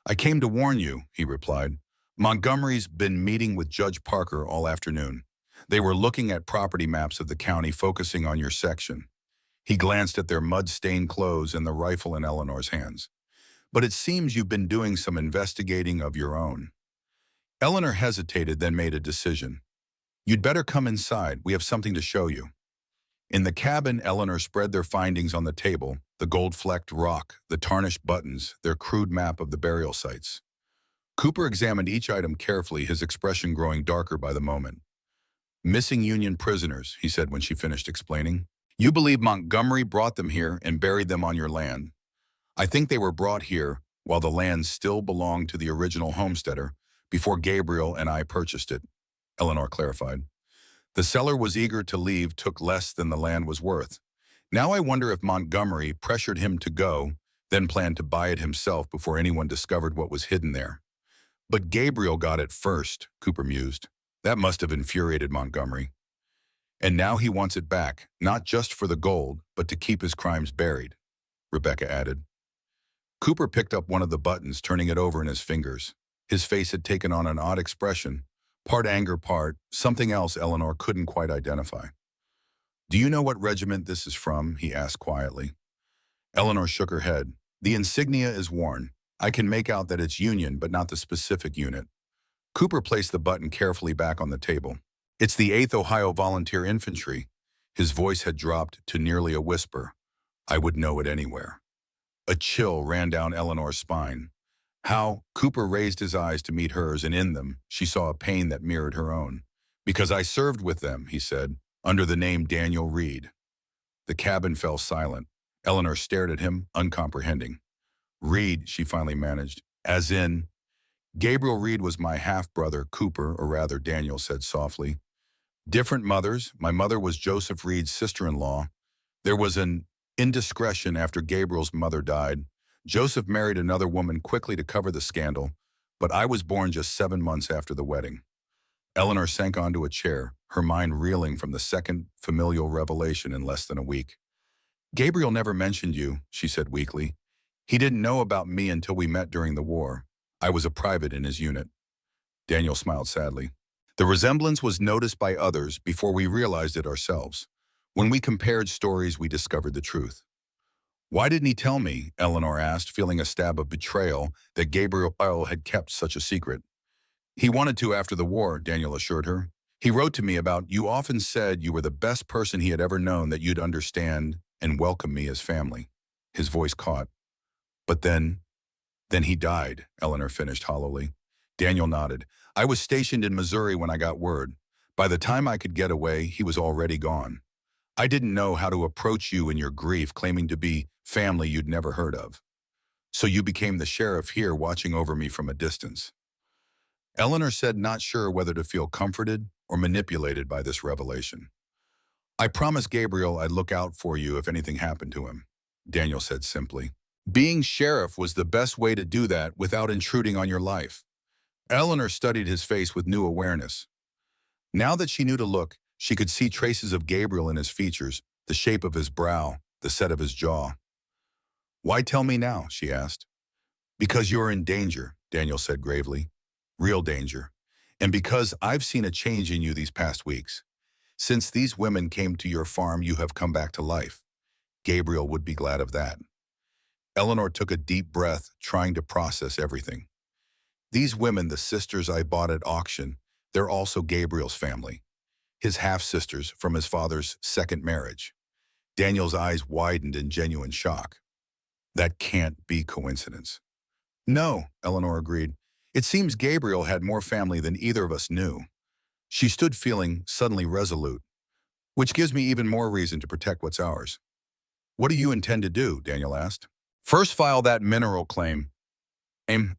"I came to warn you," he replied. "Montgomery's been meeting with Judge Parker all afternoon. They were looking at property maps of the county, focusing on your section." He glanced at their mud-stained clothes and the rifle in Eleanor's hands. "But it seems you've been doing some investigating of your own." Eleanor hesitated, then made a decision. "You'd better come inside. We have something to show you." In the cabin, Eleanor spread their findings on the table: the gold-flecked rock, the tarnished buttons, their crude map of the burial sites. Cooper examined each item carefully, his expression growing darker by the moment. "Missing Union prisoners," he said when she finished explaining. "You believe Montgomery brought them here and buried them on your land. I think they were brought here while the land still belonged to the original homesteader, before Gabriel and I purchased it," Eleanor clarified. "The seller was eager to leave, took less than the land was worth. Now I wonder if Montgomery pressured him to go, then planned to buy it himself before anyone discovered what was hidden there." "But Gabriel got it first," Cooper mused. "That must have infuriated Montgomery. And now he wants it back, not just for the gold, but to keep his crimes buried," Rebecca added. Cooper picked up one of the buttons, turning it over in his fingers. His face had taken on an odd expression, part anger, part something else Eleanor couldn't quite identify. "Do you know what regiment this is from?" he asked quietly. Eleanor shook her head. "The insignia is worn. I can make out that it's Union, but not the specific unit." Cooper placed the button carefully back on the table. "It's the 8th Ohio Volunteer Infantry." His voice had dropped to nearly a whisper. "I would know it anywhere." A chill ran down Eleanor's spine. How? Cooper raised his eyes to meet hers, and in them, she saw a pain that mirrored her own. "Because I served with them," he said, "under the name Daniel Reed." The cabin fell silent. Eleanor stared at him, uncomprehending. "Reed," she finally managed. "As in?" "Gabriel Reed was my half-brother," Cooper, or rather Daniel, said softly. "Different mothers. My mother was Joseph Reed's sister-in-law. There was an indiscretion after Gabriel's mother died. Joseph married another woman quickly to cover the scandal, but I was born just 7 months after the wedding." Eleanor sank onto a chair, her mind reeling from the second familial revelation in less than a week. "Gabriel never mentioned you," she said weakly. "He didn't know about me until we met during the war. I was a private in his unit." Daniel smiled sadly. "The resemblance was noticed by others before we realized it ourselves. When we compared stories, we discovered the truth." "Why didn't he tell me?" Eleanor asked, feeling a stab of betrayal that Gabriel had kept such a secret. "He wanted to after the war," Daniel assured her. "He wrote to me about you often said you were the best person he had ever known, that you'd understand and welcome me as family." His voice caught. "But then he died," Eleanor finished hollowly. Daniel nodded. "I was stationed in Missouri when I got word. By the time I could get away, he was already gone. I didn't know how to approach you in your grief, claiming to be family you'd never heard of. So you became the sheriff here, watching over me from a distance." Eleanor said, not sure whether to feel comforted or manipulated by this revelation. "I promised Gabriel I'd look out for you if anything happened to him," Daniel said simply. "Being sheriff was the best way to do that without intruding on your life." Eleanor studied his face with new awareness. Now that she knew to look, she could see traces of Gabriel in his features, the shape of his brow, the set of his jaw. "Why tell me now?" she asked. "Because you're in danger," Daniel said gravely. "Real danger. And because I've seen a change in you these past weeks. Since these women came to your farm, you have come back to life. Gabriel would be glad of that." Eleanor took a deep breath, trying to process everything. "These women, the sisters I bought at auction, they're also Gabriel's family. his half-sisters from his father's second marriage. Daniel's eyes widened in genuine shock. That can't be coincidence. No, Eleanor agreed. It seems Gabriel had more family than either of us knew. She stood feeling suddenly resolute, which gives me even more reason to protect what's ours. What do you intend to do? Daniel asked. First file that mineral claim,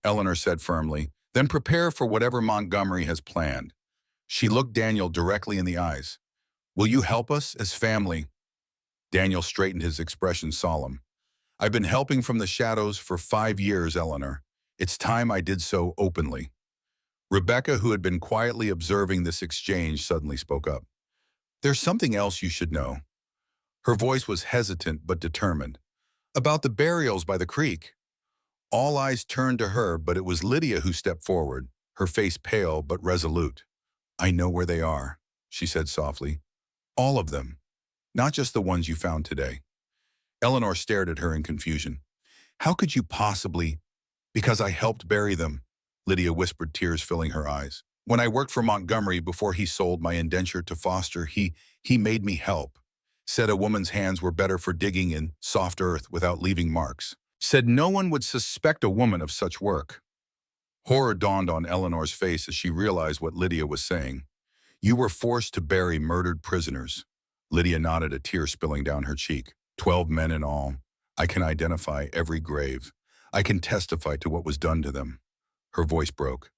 Eleanor said firmly, then prepare for whatever Montgomery has planned. She looked Daniel directly in the eyes. Will you help us as family? Daniel straightened, his expression solemn. I've been helping from the shadows for 5 years, Eleanor. It's time I did so openly. Rebecca, who had been quietly observing this exchange, suddenly spoke up. There's something else you should know. Her voice was hesitant but determined. About the burials by the creek. All eyes turned to her, but it was Lydia who stepped forward, her face pale but resolute. I know where they are, she said softly. All of them, not just the ones you found today. Eleanor stared at her in confusion. How could you possibly? Because I helped bury them, Lydia whispered, tears filling her eyes. When I worked for Montgomery before he sold my indenture to Foster, he made me help. Said a woman's hands were better for digging in soft earth without leaving marks. Said no one would suspect a woman of such work. Horror dawned on Eleanor's face as she realized what Lydia was saying. You were forced to bury murdered prisoners. Lydia nodded, a tear spilling down her cheek. 12 men in all. I can identify every grave. I can testify to what was done to them. Her voice broke.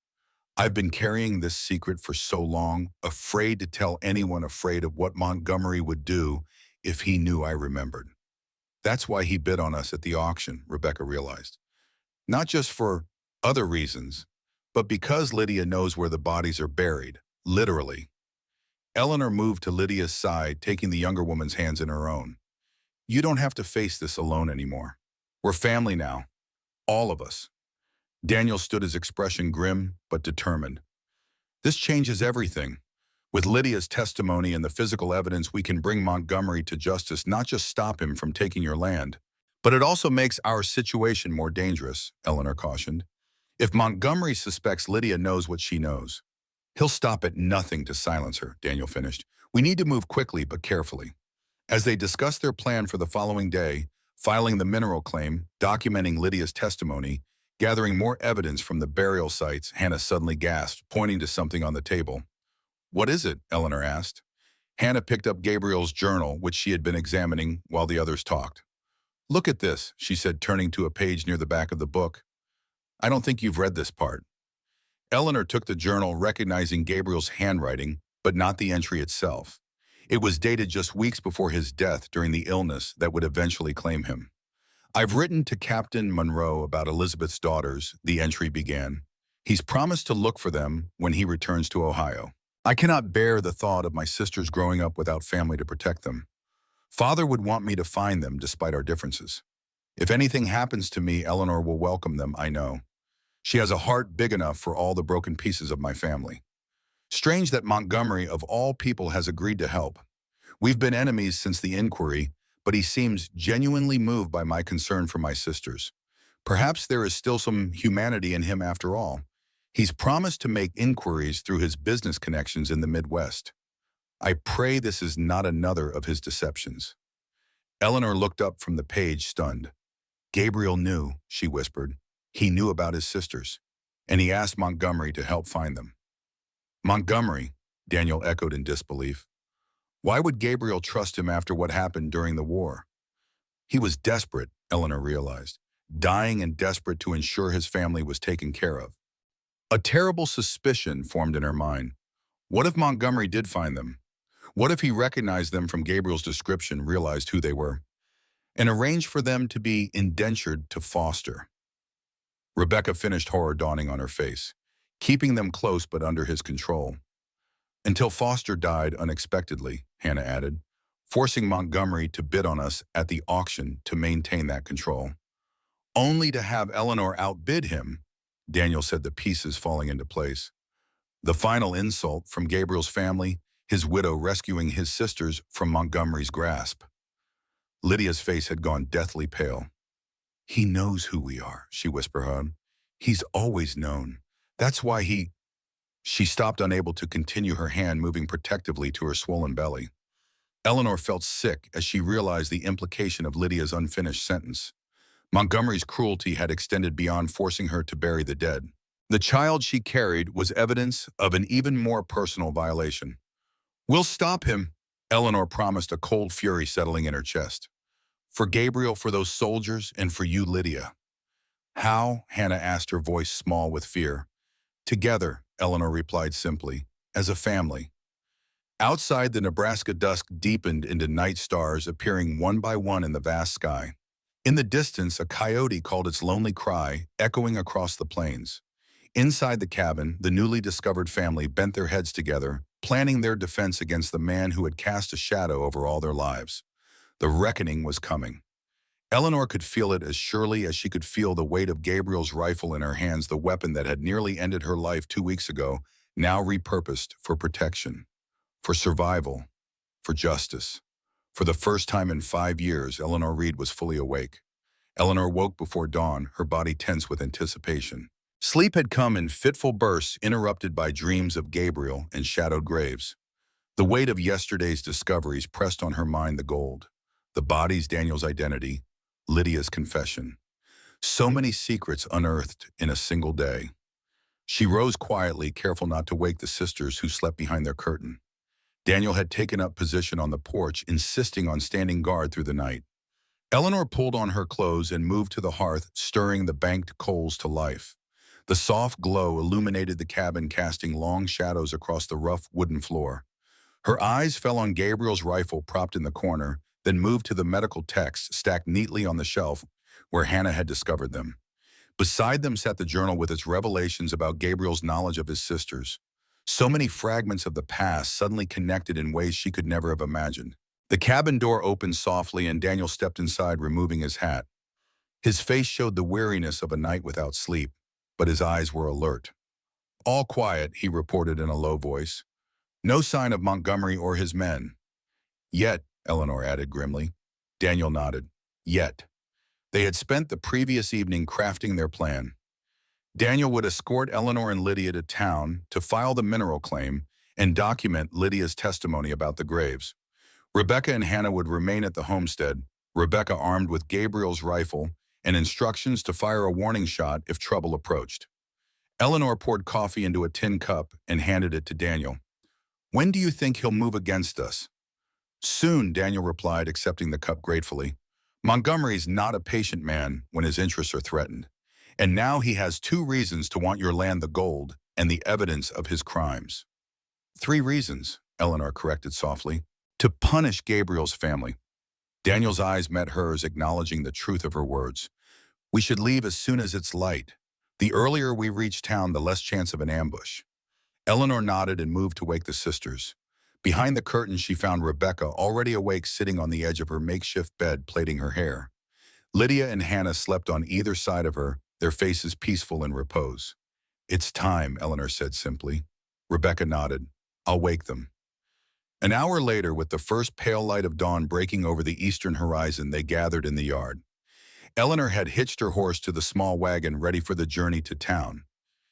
I've been carrying this secret for so long, afraid to tell anyone, afraid of what Montgomery would do if he knew I remembered. That's why he bid on us at the auction, Rebecca realized. Not just for other reasons, but because Lydia knows where the bodies are buried, literally. Eleanor moved to Lydia's side, taking the younger woman's hands in her own. You don't have to face this alone anymore. We're family now. All of us. Daniel stood, his expression grim but determined. This changes everything. With Lydia's testimony and the physical evidence, we can bring Montgomery to justice, not just stop him from taking your land. But it also makes our situation more dangerous, Eleanor cautioned. If Montgomery suspects Lydia knows what she knows, he'll stop at nothing to silence her, Daniel finished. We need to move quickly but carefully. As they discussed their plan for the following day, filing the mineral claim, documenting Lydia's testimony, gathering more evidence from the burial sites, Hannah suddenly gasped, pointing to something on the table. What is it? Eleanor asked. Hannah picked up Gabriel's journal, which she had been examining while the others talked. Look at this, she said, turning to a page near the back of the book. I don't think you've read this part. Eleanor took the journal, recognizing Gabriel's handwriting, but not the entry itself. It was dated just weeks before his death during the illness that would eventually claim him. I've written to Captain Monroe about Elizabeth's daughters, the entry began. He's promised to look for them when he returns to Ohio. I cannot bear the thought of my sisters growing up without family to protect them. Father would want me to find them despite our differences. If anything happens to me, Eleanor will welcome them, I know. She has a heart big enough for all the broken pieces of my family. Strange that Montgomery, of all people, has agreed to help. We've been enemies since the inquiry, but he seems genuinely moved by my concern for my sisters. Perhaps there is still some humanity in him after all. He's promised to make inquiries through his business connections in the Midwest. I pray this is not another of his deceptions. Eleanor looked up from the page, stunned. Gabriel knew, she whispered. He knew about his sisters, and he asked Montgomery to help find them. Montgomery, Daniel echoed in disbelief. Why would Gabriel trust him after what happened during the war? He was desperate, Eleanor realized, dying and desperate to ensure his family was taken care of. A terrible suspicion formed in her mind. What if Montgomery did find them? What if he recognized them from Gabriel's description, realized who they were, and arranged for them to be indentured to Foster? Rebecca finished, horror dawning on her face, keeping them close but under his control. Until Foster died unexpectedly, Hannah added, forcing Montgomery to bid on us at the auction to maintain that control. Only to have Eleanor outbid him, Daniel said, the pieces falling into place. The final insult from Gabriel's family, his widow rescuing his sisters from Montgomery's grasp. Lydia's face had gone deathly pale. He knows who we are, she whispered. He's always known. That's why he... She stopped, unable to continue, her hand moving protectively to her swollen belly. Eleanor felt sick as she realized the implication of Lydia's unfinished sentence. Montgomery's cruelty had extended beyond forcing her to bury the dead. The child she carried was evidence of an even more personal violation. "We'll stop him," Eleanor promised, a cold fury settling in her chest. "For Gabriel, for those soldiers, and for you, Lydia." "How?" Hannah asked, her voice small with fear. "Together," Eleanor replied simply, "as a family." Outside, the Nebraska dusk deepened into night stars appearing one by one in the vast sky. In the distance, a coyote called its lonely cry, echoing across the plains. Inside the cabin, the newly discovered family bent their heads together, planning their defense against the man who had cast a shadow over all their lives. The reckoning was coming. Eleanor could feel it as surely as she could feel the weight of Gabriel's rifle in her hands, the weapon that had nearly ended her life 2 weeks ago, now repurposed for protection, for survival, for justice. For the first time in 5 years, Eleanor Reed was fully awake. Eleanor woke before dawn, her body tense with anticipation. Sleep had come in fitful bursts, interrupted by dreams of Gabriel and shadowed graves. The weight of yesterday's discoveries pressed on her mind: the gold, the bodies, Daniel's identity, Lydia's confession. So many secrets unearthed in a single day. She rose quietly, careful not to wake the sisters who slept behind their curtain. Daniel had taken up position on the porch, insisting on standing guard through the night. Eleanor pulled on her clothes and moved to the hearth, stirring the banked coals to life. The soft glow illuminated the cabin, casting long shadows across the rough wooden floor. Her eyes fell on Gabriel's rifle propped in the corner, then moved to the medical texts stacked neatly on the shelf where Hannah had discovered them. Beside them sat the journal with its revelations about Gabriel's knowledge of his sisters. So many fragments of the past suddenly connected in ways she could never have imagined. The cabin door opened softly and Daniel stepped inside, removing his hat. His face showed the weariness of a night without sleep, but his eyes were alert. "All quiet," he reported in a low voice. "No sign of Montgomery or his men." "Yet," Eleanor added grimly. Daniel nodded. "Yet." They had spent the previous evening crafting their plan. Daniel would escort Eleanor and Lydia to town to file the mineral claim and document Lydia's testimony about the graves. Rebecca and Hannah would remain at the homestead, Rebecca armed with Gabriel's rifle and instructions to fire a warning shot if trouble approached. Eleanor poured coffee into a tin cup and handed it to Daniel. "When do you think he'll move against us?" "Soon," Daniel replied, accepting the cup gratefully. "Montgomery's not a patient man when his interests are threatened. And now he has 2 reasons to want your land: the gold and the evidence of his crimes." "3 reasons," Eleanor corrected softly. "To punish Gabriel's family." Daniel's eyes met hers, acknowledging the truth of her words. "We should leave as soon as it's light. The earlier we reach town, the less chance of an ambush." Eleanor nodded and moved to wake the sisters. Behind the curtain, she found Rebecca, already awake, sitting on the edge of her makeshift bed, plaiting her hair. Lydia and Hannah slept on either side of her, their faces peaceful in repose. "It's time," Eleanor said simply. Rebecca nodded. "I'll wake them." An hour later, with the first pale light of dawn breaking over the eastern horizon, they gathered in the yard. Eleanor had hitched her horse to the small wagon, ready for the journey to town.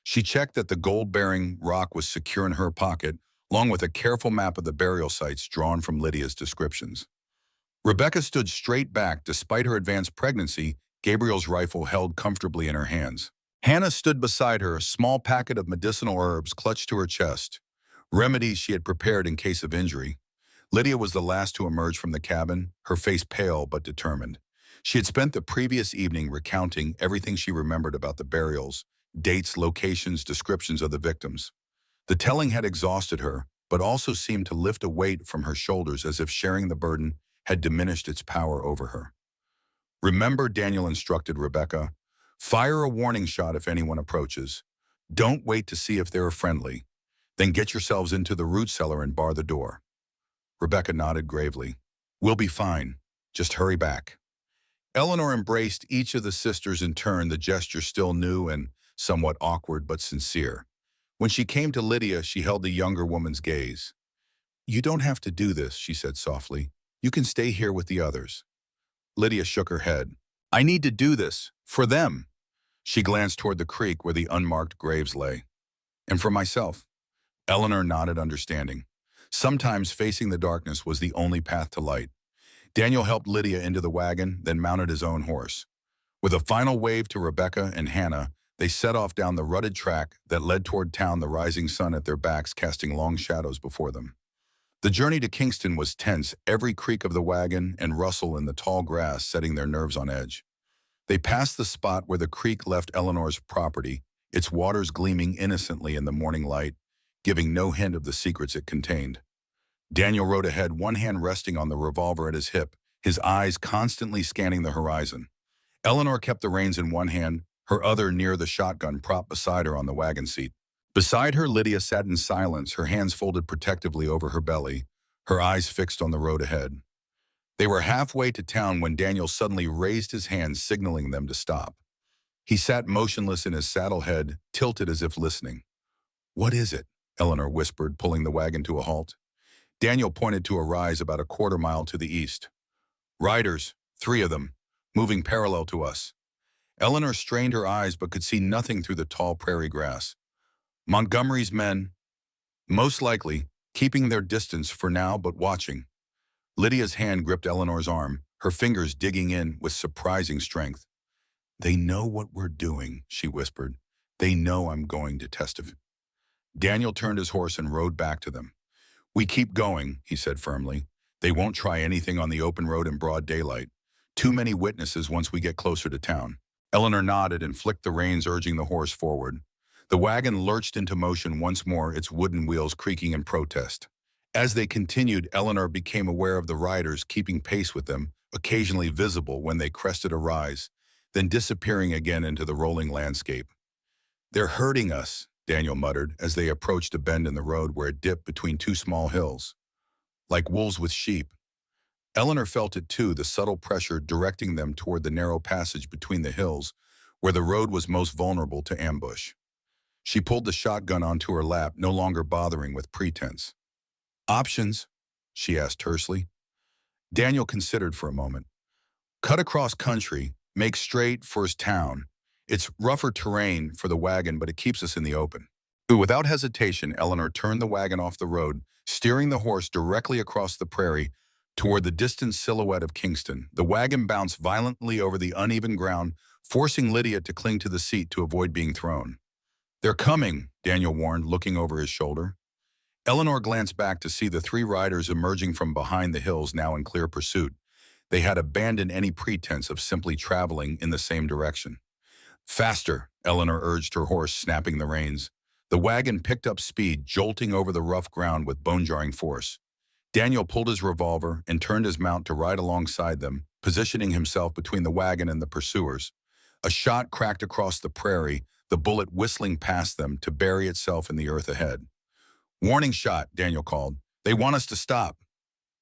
She checked that the gold-bearing rock was secure in her pocket, along with a careful map of the burial sites drawn from Lydia's descriptions. Rebecca stood straight back. Despite her advanced pregnancy, Gabriel's rifle held comfortably in her hands. Hannah stood beside her, a small packet of medicinal herbs clutched to her chest, remedies she had prepared in case of injury. Lydia was the last to emerge from the cabin, her face pale but determined. She had spent the previous evening recounting everything she remembered about the burials: dates, locations, descriptions of the victims. The telling had exhausted her, but also seemed to lift a weight from her shoulders, as if sharing the burden had diminished its power over her. "Remember," Daniel instructed Rebecca, "fire a warning shot if anyone approaches. Don't wait to see if they're friendly. Then get yourselves into the root cellar and bar the door." Rebecca nodded gravely. "We'll be fine. Just hurry back." Eleanor embraced each of the sisters in turn, the gesture still new and somewhat awkward but sincere. When she came to Lydia, she held the younger woman's gaze. "You don't have to do this," she said softly. "You can stay here with the others." Lydia shook her head. "I need to do this. For them." She glanced toward the creek where the unmarked graves lay. "And for myself. Eleanor nodded understanding. Sometimes facing the darkness was the only path to light. Daniel helped Lydia into the wagon, then mounted his own horse. With a final wave to Rebecca and Hannah, they set off down the rutted track that led toward town, the rising sun at their backs casting long shadows before them. The journey to Kingston was tense, every creak of the wagon and rustle in the tall grass setting their nerves on edge. They passed the spot where the creek left Eleanor's property, its waters gleaming innocently in the morning light, giving no hint of the secrets it contained. Daniel rode ahead, one hand resting on the revolver at his hip, his eyes constantly scanning the horizon. Eleanor kept the reins in one hand, her other near the shotgun propped beside her on the wagon seat. Beside her, Lydia sat in silence, her hands folded protectively over her belly, her eyes fixed on the road ahead. They were halfway to town when Daniel suddenly raised his hand, signaling them to stop. He sat motionless in his saddle, head tilted as if listening. "What is it?" Eleanor whispered, pulling the wagon to a halt. Daniel pointed to a rise about a quarter mile to the east. "Riders, 3 of them, moving parallel to us." Eleanor strained her eyes but could see nothing through the tall prairie grass. "Montgomery's men, most likely, keeping their distance for now but watching." Lydia's hand gripped Eleanor's arm, her fingers digging in with surprising strength. "They know what we're doing," she whispered. "They know I'm going to testify." Daniel turned his horse and rode back to them. "We keep going," he said firmly. "They won't try anything on the open road in broad daylight. Too many witnesses once we get closer to town." Eleanor nodded and flicked the reins, urging the horse forward. The wagon lurched into motion once more, its wooden wheels creaking in protest. As they continued, Eleanor became aware of the riders keeping pace with them, occasionally visible when they crested a rise, then disappearing again into the rolling landscape. "They're hurting us," Daniel muttered as they approached a bend in the road where it dipped between 2 small hills. "Like wolves with sheep." Eleanor felt it too, the subtle pressure directing them toward the narrow passage between the hills, where the road was most vulnerable to ambush. She pulled the shotgun onto her lap, no longer bothering with pretense. "Options?" she asked tersely. Daniel considered for a moment. "Cut across country, make straight for his town. It's rougher terrain for the wagon, but it keeps us in the open." Without hesitation, Eleanor turned the wagon off the road, steering the horse directly across the prairie toward the distant silhouette of Kingston. The wagon bounced violently over the uneven ground, forcing Lydia to cling to the seat to avoid being thrown. "They're coming," Daniel warned, looking over his shoulder. Eleanor glanced back to see the 3 riders emerging from behind the hills, now in clear pursuit. They had abandoned any pretense of simply traveling in the same direction. "Faster," Eleanor urged her horse, snapping the reins. The wagon picked up speed, jolting over the rough ground with bone-jarring force. Daniel pulled his revolver and turned his mount to ride alongside them, positioning himself between the wagon and the pursuers. A shot cracked across the prairie, the bullet whistling past them to bury itself in the earth ahead. "Warning shot," Daniel called. "They want us to stop."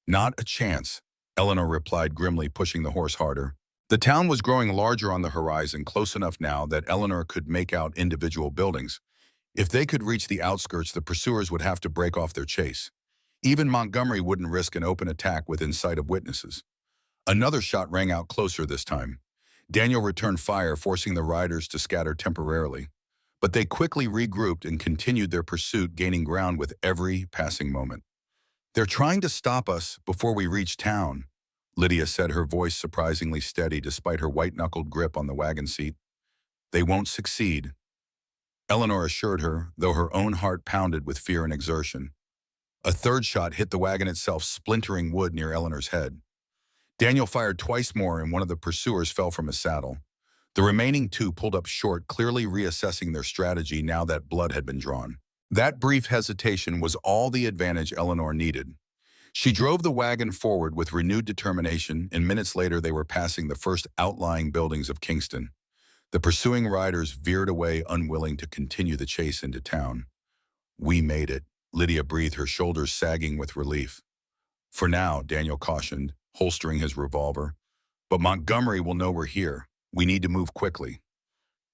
"Not a chance," Eleanor replied grimly, pushing the horse harder. The town was growing larger on the horizon, close enough now that Eleanor could make out individual buildings. If they could reach the outskirts, the pursuers would have to break off their chase. Even Montgomery wouldn't risk an open attack within sight of witnesses. Another shot rang out closer this time. Daniel returned fire, forcing the riders to scatter temporarily. But they quickly regrouped and continued their pursuit, gaining ground with every passing moment. "They're trying to stop us before we reach town," Lydia said, her voice surprisingly steady despite her white-knuckled grip on the wagon seat. "They won't succeed," Eleanor assured her, though her own heart pounded with fear and exertion. A 3rd shot hit the wagon itself, splintering wood near Eleanor's head. Daniel fired twice more, and one of the pursuers fell from his saddle. The remaining 2 pulled up short, clearly reassessing their strategy now that blood had been drawn. That brief hesitation was all the advantage Eleanor needed. She drove the wagon forward with renewed determination, and minutes later they were passing the first outlying buildings of Kingston. The pursuing riders veered away, unwilling to continue the chase into town. "We made it," Lydia breathed, her shoulders sagging with relief. "For now," Daniel cautioned, holstering his revolver. "But Montgomery will know we're here. We need to move quickly."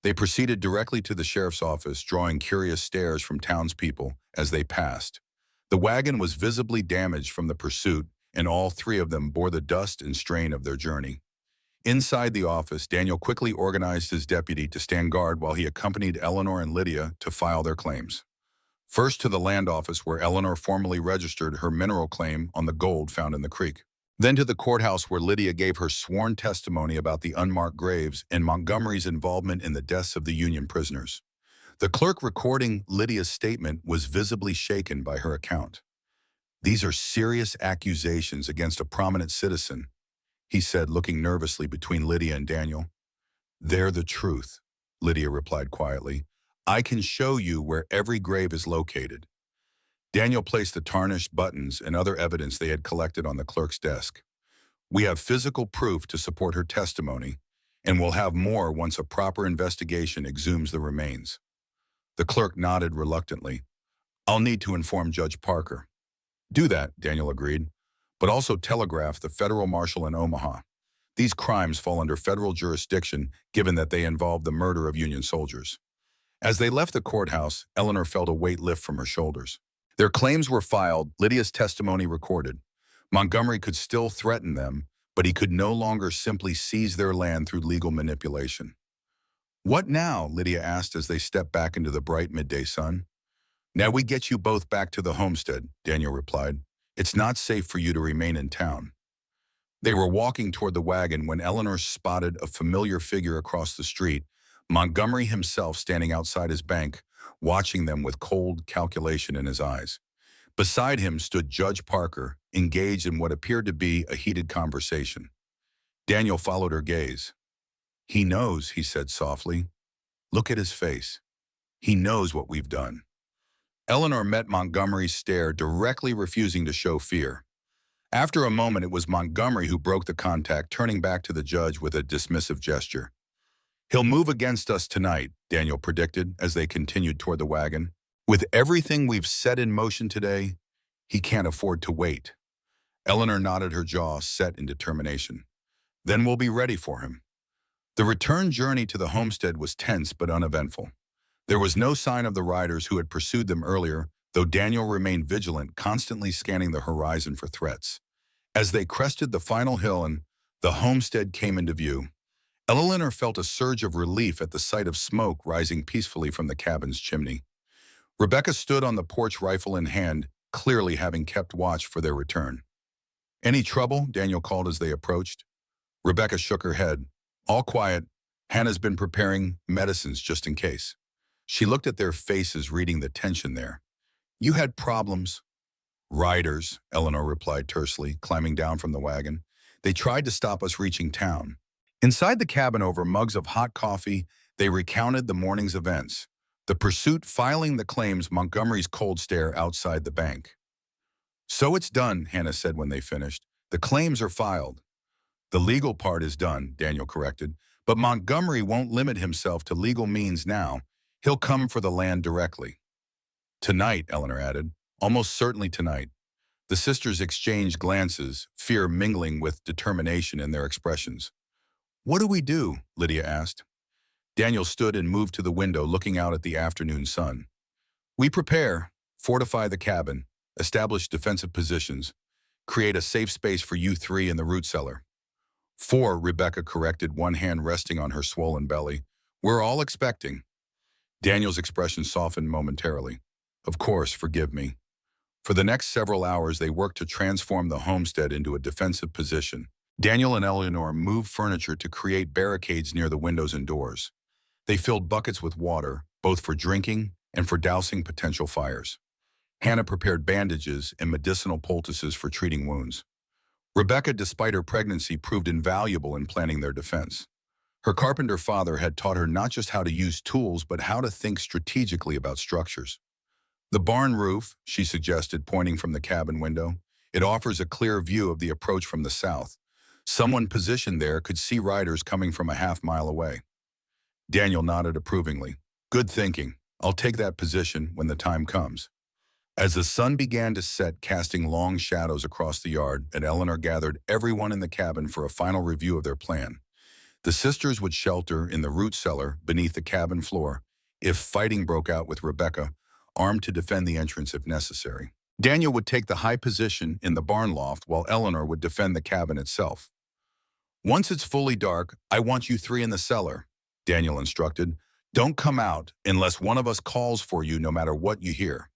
They proceeded directly to the sheriff's office, drawing curious stares from townspeople as they passed. The wagon was visibly damaged from the pursuit, and all 3 of them bore the dust and strain of their journey. Inside the office, Daniel quickly organized his deputy to stand guard while he accompanied Eleanor and Lydia to file their claims. First to the land office where Eleanor formally registered her mineral claim on the gold found in the creek. Then to the courthouse where Lydia gave her sworn testimony about the unmarked graves and Montgomery's involvement in the deaths of the Union prisoners. The clerk recording Lydia's statement was visibly shaken by her account. "These are serious accusations against a prominent citizen," he said, looking nervously between Lydia and Daniel. "They're the truth," Lydia replied quietly. "I can show you where every grave is located." Daniel placed the tarnished buttons and other evidence they had collected on the clerk's desk. "We have physical proof to support her testimony, and we'll have more once a proper investigation exhumes the remains." The clerk nodded reluctantly. "I'll need to inform Judge Parker." "Do that," Daniel agreed, "but also telegraph the federal marshal in Omaha. These crimes fall under federal jurisdiction given that they involve the murder of Union soldiers." As they left the courthouse, Eleanor felt a weight lift from her shoulders. Their claims were filed, Lydia's testimony recorded. Montgomery could still threaten them, but he could no longer simply seize their land through legal manipulation. "What now?" Lydia asked as they stepped back into the bright midday sun. "Now we get you both back to the homestead," Daniel replied. "It's not safe for you to remain in town." They were walking toward the wagon when Eleanor spotted a familiar figure across the street, Montgomery himself standing outside his bank, watching them with cold calculation in his eyes. Beside him stood Judge Parker, engaged in what appeared to be a heated conversation. Daniel followed her gaze. "He knows," he said softly. "Look at his face. He knows what we've done." Eleanor met Montgomery's stare, directly refusing to show fear. After a moment, it was Montgomery who broke the contact, turning back to the judge with a dismissive gesture. "He'll move against us tonight," Daniel predicted as they continued toward the wagon. "With everything we've set in motion today, he can't afford to wait." Eleanor nodded, her jaw set in determination. "Then we'll be ready for him." The return journey to the homestead was tense but uneventful. There was no sign of the riders who had pursued them earlier, though Daniel remained vigilant, constantly scanning the horizon for threats. As they crested the final hill and the homestead came into view, Eleanor felt a surge of relief at the sight of smoke rising peacefully from the cabin's chimney. Rebecca stood on the porch, rifle in hand, clearly having kept watch for their return. "Any trouble?" Daniel called as they approached. Rebecca shook her head. "All quiet. Hannah's been preparing medicines just in case." She looked at their faces, reading the tension there. "You had problems." "Riders," Eleanor replied tersely, climbing down from the wagon. "They tried to stop us reaching town." Inside the cabin, over mugs of hot coffee, they recounted the morning's events. The pursuit, filing the claims, Montgomery's cold stare outside the bank. "So it's done," Hannah said when they finished. "The claims are filed." "The legal part is done," Daniel corrected. "But Montgomery won't limit himself to legal means now. He'll come for the land directly." "Tonight," Eleanor added. "Almost certainly tonight." The sisters exchanged glances, fear mingling with determination in their expressions. "What do we do?" Lydia asked. Daniel stood and moved to the window, looking out at the afternoon sun. "We prepare, fortify the cabin, establish defensive positions, create a safe space for you three in the root cellar." "Four," Rebecca corrected, one hand resting on her swollen belly. "We're all expecting." Daniel's expression softened momentarily. "Of course, forgive me." For the next several hours, they worked to transform the homestead into a defensive position. Daniel and Eleanor moved furniture to create barricades near the windows and doors. They filled buckets with water, both for drinking and for dousing potential fires. Hannah prepared bandages and medicinal poultices for treating wounds. Rebecca, despite her pregnancy, proved invaluable in planning their defense. Her carpenter father had taught her not just how to use tools, but how to think strategically about structures. "The barn roof," she suggested, pointing from the cabin window. "It offers a clear view of the approach from the south. Someone positioned there could see riders coming from a half-mile away." Daniel nodded approvingly. "Good thinking. I'll take that position when the time comes." As the sun began to set, casting long shadows across the yard, and Eleanor gathered everyone in the cabin for a final review of their plan. The sisters would shelter in the root cellar beneath the cabin floor if fighting broke out, with Rebecca armed to defend the entrance if necessary. Daniel would take the high position in the barn loft while Eleanor would defend the cabin itself. "Once it's fully dark, I want you three in the cellar," Daniel instructed. "Don't come out unless one of us calls for you, no matter what you hear."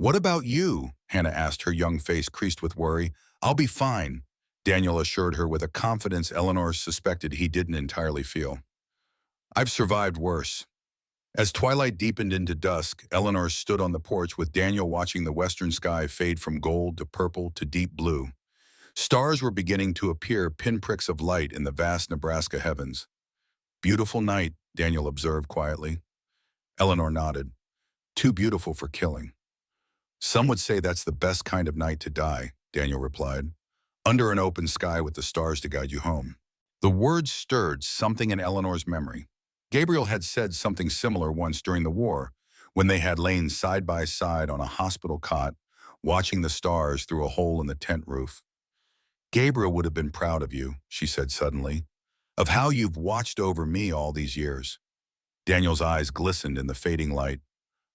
"What about you?" Hannah asked, her young face creased with worry. "I'll be fine," Daniel assured her with a confidence Eleanor suspected he didn't entirely feel. "I've survived worse." As twilight deepened into dusk, Eleanor stood on the porch with Daniel watching the western sky fade from gold to purple to deep blue. Stars were beginning to appear, pinpricks of light in the vast Nebraska heavens. "Beautiful night," Daniel observed quietly. Eleanor nodded. "Too beautiful for killing." "Some would say that's the best kind of night to die," Daniel replied. "Under an open sky with the stars to guide you home." The words stirred something in Eleanor's memory. Gabriel had said something similar once during the war, when they had lain side by side on a hospital cot, watching the stars through a hole in the tent roof. "Gabriel would have been proud of you," she said suddenly, "of how you've watched over me all these years." Daniel's eyes glistened in the fading light.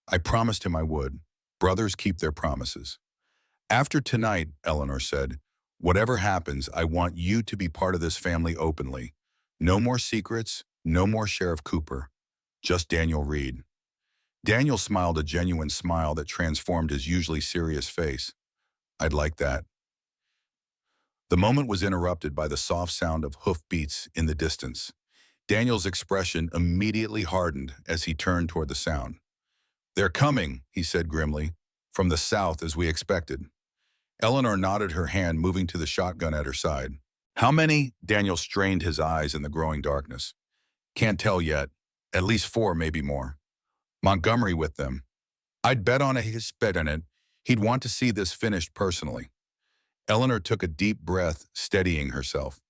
"I promised him I would. Brothers keep their promises." "After tonight," Eleanor said, "whatever happens, I want you to be part of this family openly. No more secrets, no more Sheriff Cooper. Just Daniel Reed." Daniel smiled, a genuine smile that transformed his usually serious face. "I'd like that." The moment was interrupted by the soft sound of hoof beats in the distance. Daniel's expression immediately hardened as he turned toward the sound. "They're coming," he said grimly, "from the south as we expected." Eleanor nodded, her hand moving to the shotgun at her side. "How many?" Daniel strained his eyes in the growing darkness. "Can't tell yet. At least 4, maybe more. Montgomery with them. I'd bet on his bet on it. He'd want to see this finished personally." Eleanor took a deep breath, steadying herself.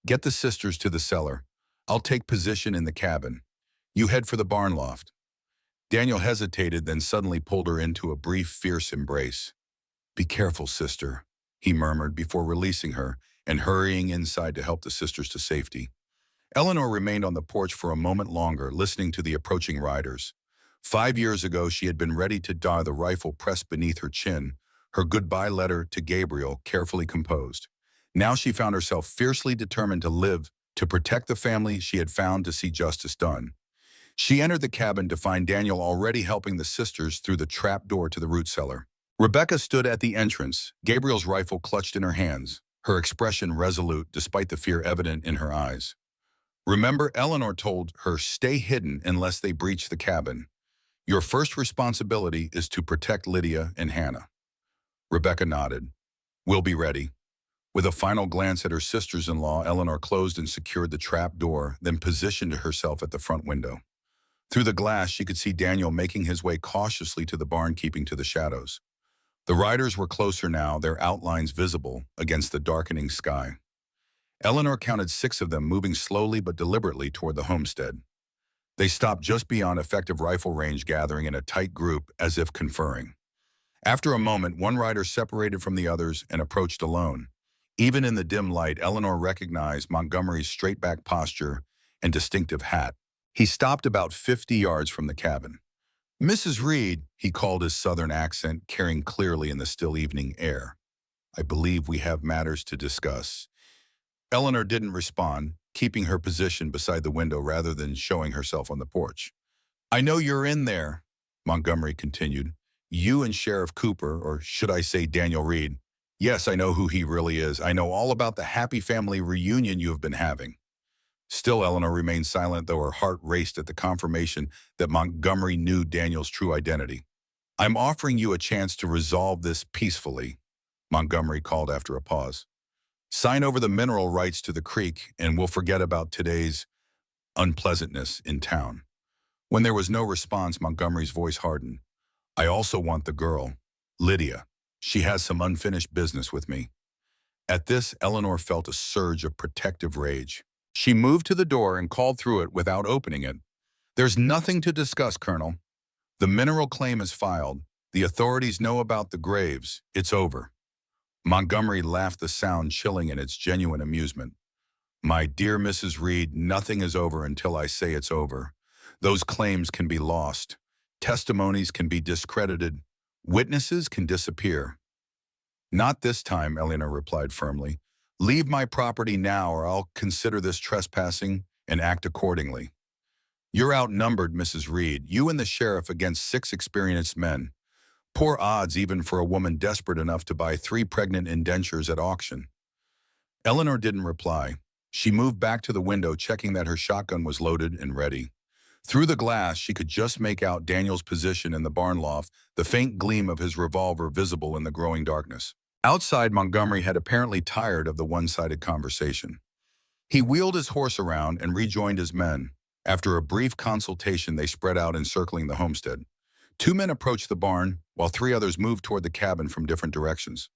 "Get the sisters to the cellar. I'll take position in the cabin. You head for the barn loft." Daniel hesitated, then suddenly pulled her into a brief, fierce embrace. "Be careful, sister," he murmured before releasing her and hurrying inside to help the sisters to safety. Eleanor remained on the porch for a moment longer, listening to the approaching riders. 5 years ago, she had been ready to die, the rifle pressed beneath her chin, her goodbye letter to Gabriel carefully composed. Now she found herself fiercely determined to live, to protect the family she had found, to see justice done. She entered the cabin to find Daniel already helping the sisters through the trap door to the root cellar. Rebecca stood at the entrance, Gabriel's rifle clutched in her hands, her expression resolute despite the fear evident in her eyes. "Remember," Eleanor told her, "stay hidden unless they breach the cabin. Your first responsibility is to protect Lydia and Hannah." Rebecca nodded. "We'll be ready." With a final glance at her sisters-in-law, Eleanor closed and secured the trap door, then positioned herself at the front window. Through the glass, she could see Daniel making his way cautiously to the barn, keeping to the shadows. The riders were closer now, their outlines visible against the darkening sky. Eleanor counted 6 of them, moving slowly but deliberately toward the homestead. They stopped just beyond effective rifle range, gathering in a tight group as if conferring. After a moment, one rider separated from the others and approached alone. Even in the dim light, Eleanor recognized Montgomery's straight-back posture and distinctive hat. He stopped about 50 yards from the cabin. "Mrs. Reed," he called, his southern accent carrying clearly in the still evening air. "I believe we have matters to discuss." Eleanor didn't respond, keeping her position beside the window rather than showing herself on the porch. "I know you're in there," Montgomery continued. "You and Sheriff Cooper, or should I say Daniel Reed. Yes, I know who he really is. I know all about the happy family reunion you have been having." Still, Eleanor remained silent, though her heart raced at the confirmation that Montgomery knew Daniel's true identity. "I'm offering you a chance to resolve this peacefully," Montgomery called after a pause. "Sign over the mineral rights to the creek, and we'll forget about today's unpleasantness in town." When there was no response, Montgomery's voice hardened. "I also want the girl, Lydia. She has some unfinished business with me." At this, Eleanor felt a surge of protective rage. She moved to the door and called through it without opening it. "There's nothing to discuss, Colonel. The mineral claim is filed. The authorities know about the graves. It's over." Montgomery laughed, the sound chilling in its genuine amusement. "My dear Mrs. Reed, nothing is over until I say it's over. Those claims can be lost. Testimonies can be discredited. Witnesses can disappear." "Not this time," Eleanor replied firmly. "Leave my property now, or I'll consider this trespassing and act accordingly." "You're outnumbered, Mrs. Reed, you and the sheriff against 6 experienced men. Poor odds even for a woman desperate enough to buy 3 pregnant indentures at auction. Eleanor didn't reply. She moved back to the window, checking that her shotgun was loaded and ready. Through the glass, she could just make out Daniel's position in the barn loft, the faint gleam of his revolver visible in the growing darkness. Outside, Montgomery had apparently tired of the one-sided conversation. He wheeled his horse around and rejoined his men. After a brief consultation, they spread out encircling the homestead. 2 men approached the barn, while 3 others moved toward the cabin from different directions.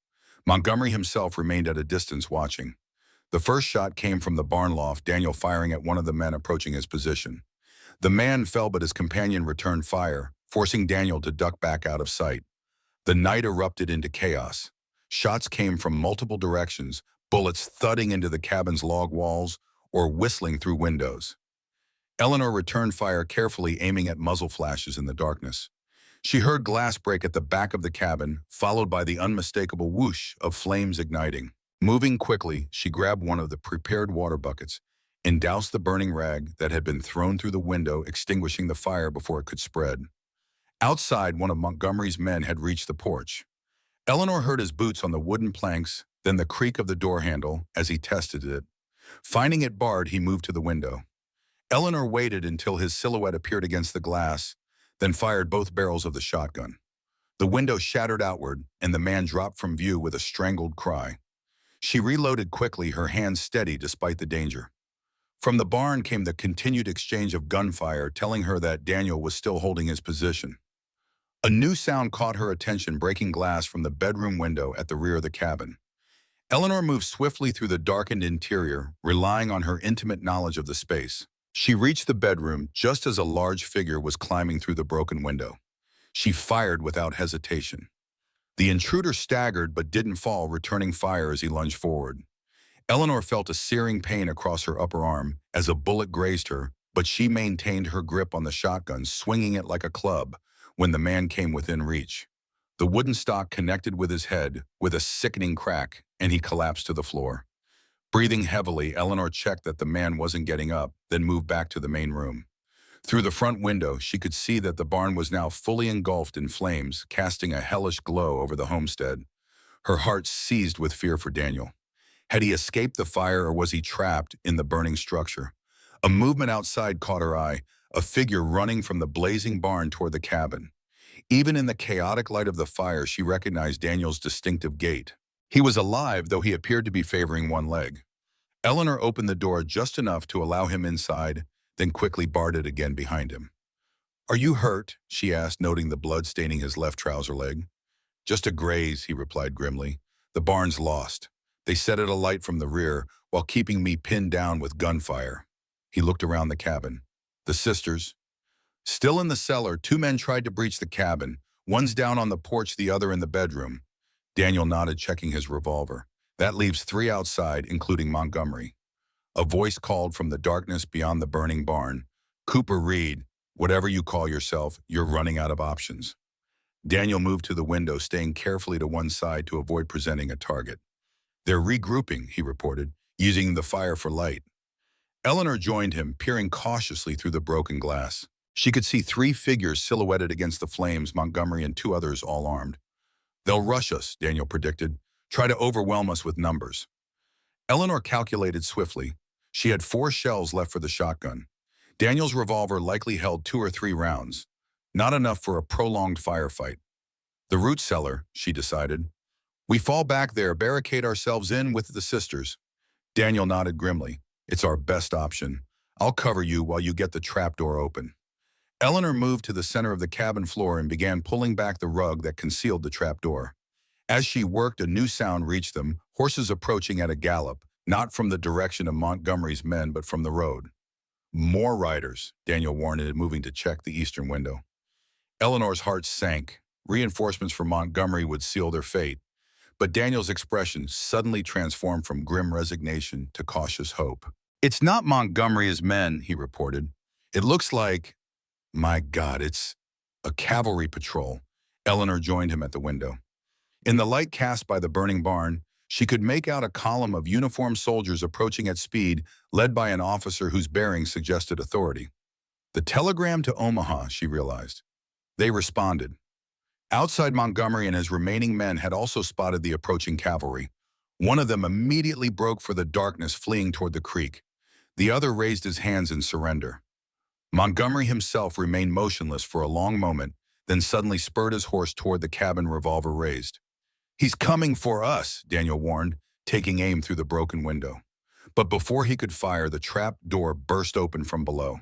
Montgomery himself remained at a distance watching. The first shot came from the barn loft, Daniel firing at one of the men approaching his position. The man fell, but his companion returned fire, forcing Daniel to duck back out of sight. The night erupted into chaos. Shots came from multiple directions, bullets thudding into the cabin's log walls or whistling through windows. Eleanor returned fire carefully, aiming at muzzle flashes in the darkness. She heard glass break at the back of the cabin, followed by the unmistakable whoosh of flames igniting. Moving quickly, she grabbed one of the prepared water buckets and doused the burning rag that had been thrown through the window, extinguishing the fire before it could spread. Outside, one of Montgomery's men had reached the porch. Eleanor heard his boots on the wooden planks, then the creak of the door handle as he tested it. Finding it barred, he moved to the window. Eleanor waited until his silhouette appeared against the glass, then fired both barrels of the shotgun. The window shattered outward, and the man dropped from view with a strangled cry. She reloaded quickly, her hands steady despite the danger. From the barn came the continued exchange of gunfire, telling her that Daniel was still holding his position. A new sound caught her attention, breaking glass from the bedroom window at the rear of the cabin. Eleanor moved swiftly through the darkened interior, relying on her intimate knowledge of the space. She reached the bedroom just as a large figure was climbing through the broken window. She fired without hesitation. The intruder staggered but didn't fall, returning fire as he lunged forward. Eleanor felt a searing pain across her upper arm as a bullet grazed her, but she maintained her grip on the shotgun, swinging it like a club when the man came within reach. The wooden stock connected with his head with a sickening crack, and he collapsed to the floor. Breathing heavily, Eleanor checked that the man wasn't getting up, then moved back to the main room. Through the front window, she could see that the barn was now fully engulfed in flames, casting a hellish glow over the homestead. Her heart seized with fear for Daniel. Had he escaped the fire, or was he trapped in the burning structure? A movement outside caught her eye, a figure running from the blazing barn toward the cabin. Even in the chaotic light of the fire, she recognized Daniel's distinctive gait. He was alive, though he appeared to be favoring one leg. Eleanor opened the door just enough to allow him inside, then quickly barred it again behind him. "Are you hurt?" she asked, noting the blood staining his left trouser leg. "Just a graze," he replied grimly. "The barn's lost. They set it alight from the rear while keeping me pinned down with gunfire." He looked around the cabin. The sisters. Still in the cellar, 2 men tried to breach the cabin. One's down on the porch, the other in the bedroom. Daniel nodded, checking his revolver. "That leaves 3 outside, including Montgomery." A voice called from the darkness beyond the burning barn. "Cooper Reed, whatever you call yourself, you're running out of options." Daniel moved to the window, staying carefully to one side to avoid presenting a target. "They're regrouping," he reported, using the fire for light. Eleanor joined him, peering cautiously through the broken glass. She could see 3 figures silhouetted against the flames, Montgomery and 2 others all armed. "They'll rush us," Daniel predicted. "Try to overwhelm us with numbers." Eleanor calculated swiftly. She had 4 shells left for the shotgun. Daniel's revolver likely held 2 or 3 rounds, not enough for a prolonged firefight. "The root cellar," she decided. "We fall back there, barricade ourselves in with the sisters." Daniel nodded grimly. "It's our best option. I'll cover you while you get the trapdoor open." Eleanor moved to the center of the cabin floor and began pulling back the rug that concealed the trapdoor. As she worked, a new sound reached them, horses approaching at a gallop, not from the direction of Montgomery's men, but from the road. "More riders," Daniel warned it, moving to check the eastern window. Eleanor's heart sank. Reinforcements from Montgomery would seal their fate. But Daniel's expression suddenly transformed from grim resignation to cautious hope. "It's not Montgomery's men," he reported. "It looks like, my God, it's a cavalry patrol." Eleanor joined him at the window. In the light cast by the burning barn, she could make out a column of uniformed soldiers approaching at speed, led by an officer whose bearings suggested authority. The telegram to Omaha, she realized. They responded. Outside Montgomery and his remaining men had also spotted the approaching cavalry. One of them immediately broke for the darkness, fleeing toward the creek. The other raised his hands in surrender. Montgomery himself remained motionless for a long moment, then suddenly spurred his horse toward the cabin, revolver raised. "He's coming for us," Daniel warned, taking aim through the broken window. But before he could fire, the trap door burst open from below.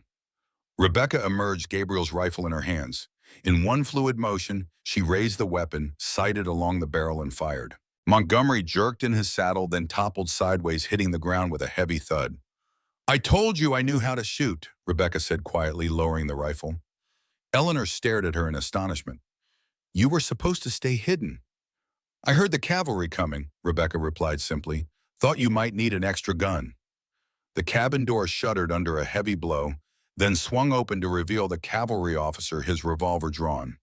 Rebecca emerged, Gabriel's rifle in her hands. In one fluid motion, she raised the weapon, sighted along the barrel, and fired. Montgomery jerked in his saddle, then toppled sideways, hitting the ground with a heavy thud. "I told you I knew how to shoot," Rebecca said quietly, lowering the rifle. Eleanor stared at her in astonishment. "You were supposed to stay hidden." "I heard the cavalry coming," Rebecca replied simply. "Thought you might need an extra gun." The cabin door shuddered under a heavy blow, then swung open to reveal the cavalry officer, his revolver drawn.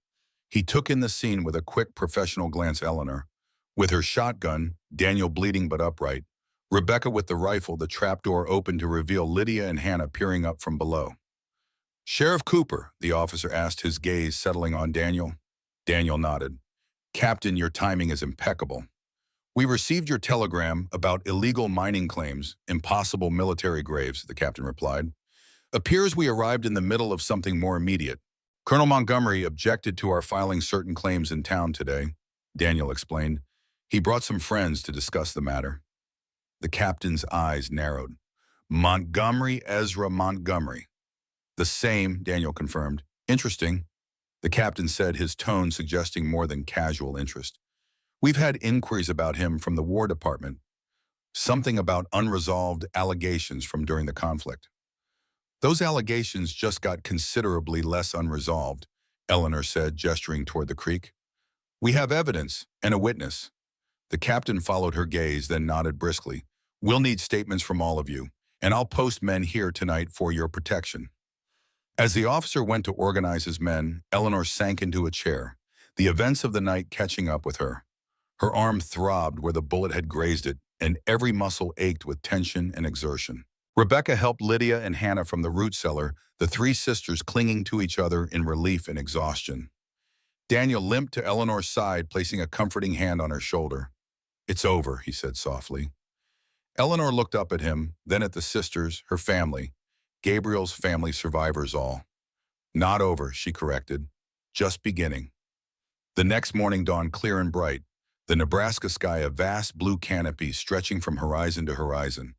He took in the scene with a quick professional glance. Eleanor, with her shotgun, Daniel bleeding but upright, Rebecca with the rifle, the trapdoor opened to reveal Lydia and Hannah peering up from below. "Sheriff Cooper," the officer asked, his gaze settling on Daniel. Daniel nodded. "Captain, your timing is impeccable. We received your telegram about illegal mining claims, impossible military graves," the captain replied. "Appears we arrived in the middle of something more immediate. Colonel Montgomery objected to our filing certain claims in town today," Daniel explained. "He brought some friends to discuss the matter." The captain's eyes narrowed. "Montgomery, Ezra Montgomery." "The same," Daniel confirmed. "Interesting," the captain said, his tone suggesting more than casual interest. "We've had inquiries about him from the War Department. Something about unresolved allegations from during the conflict." "Those allegations just got considerably less unresolved," Eleanor said, gesturing toward the creek. "We have evidence and a witness." The captain followed her gaze, then nodded briskly. "We'll need statements from all of you, and I'll post men here tonight for your protection." As the officer went to organize his men, Eleanor sank into a chair, the events of the night catching up with her. Her arm throbbed where the bullet had grazed it, and every muscle ached with tension and exertion. Rebecca helped Lydia and Hannah from the root cellar, the three sisters clinging to each other in relief and exhaustion. Daniel limped to Eleanor's side, placing a comforting hand on her shoulder. "It's over," he said softly. Eleanor looked up at him, then at the sisters, her family, Gabriel's family survivors all. "Not over," she corrected. "Just beginning." The next morning dawned clear and bright, the Nebraska sky a vast blue canopy stretching from horizon to horizon.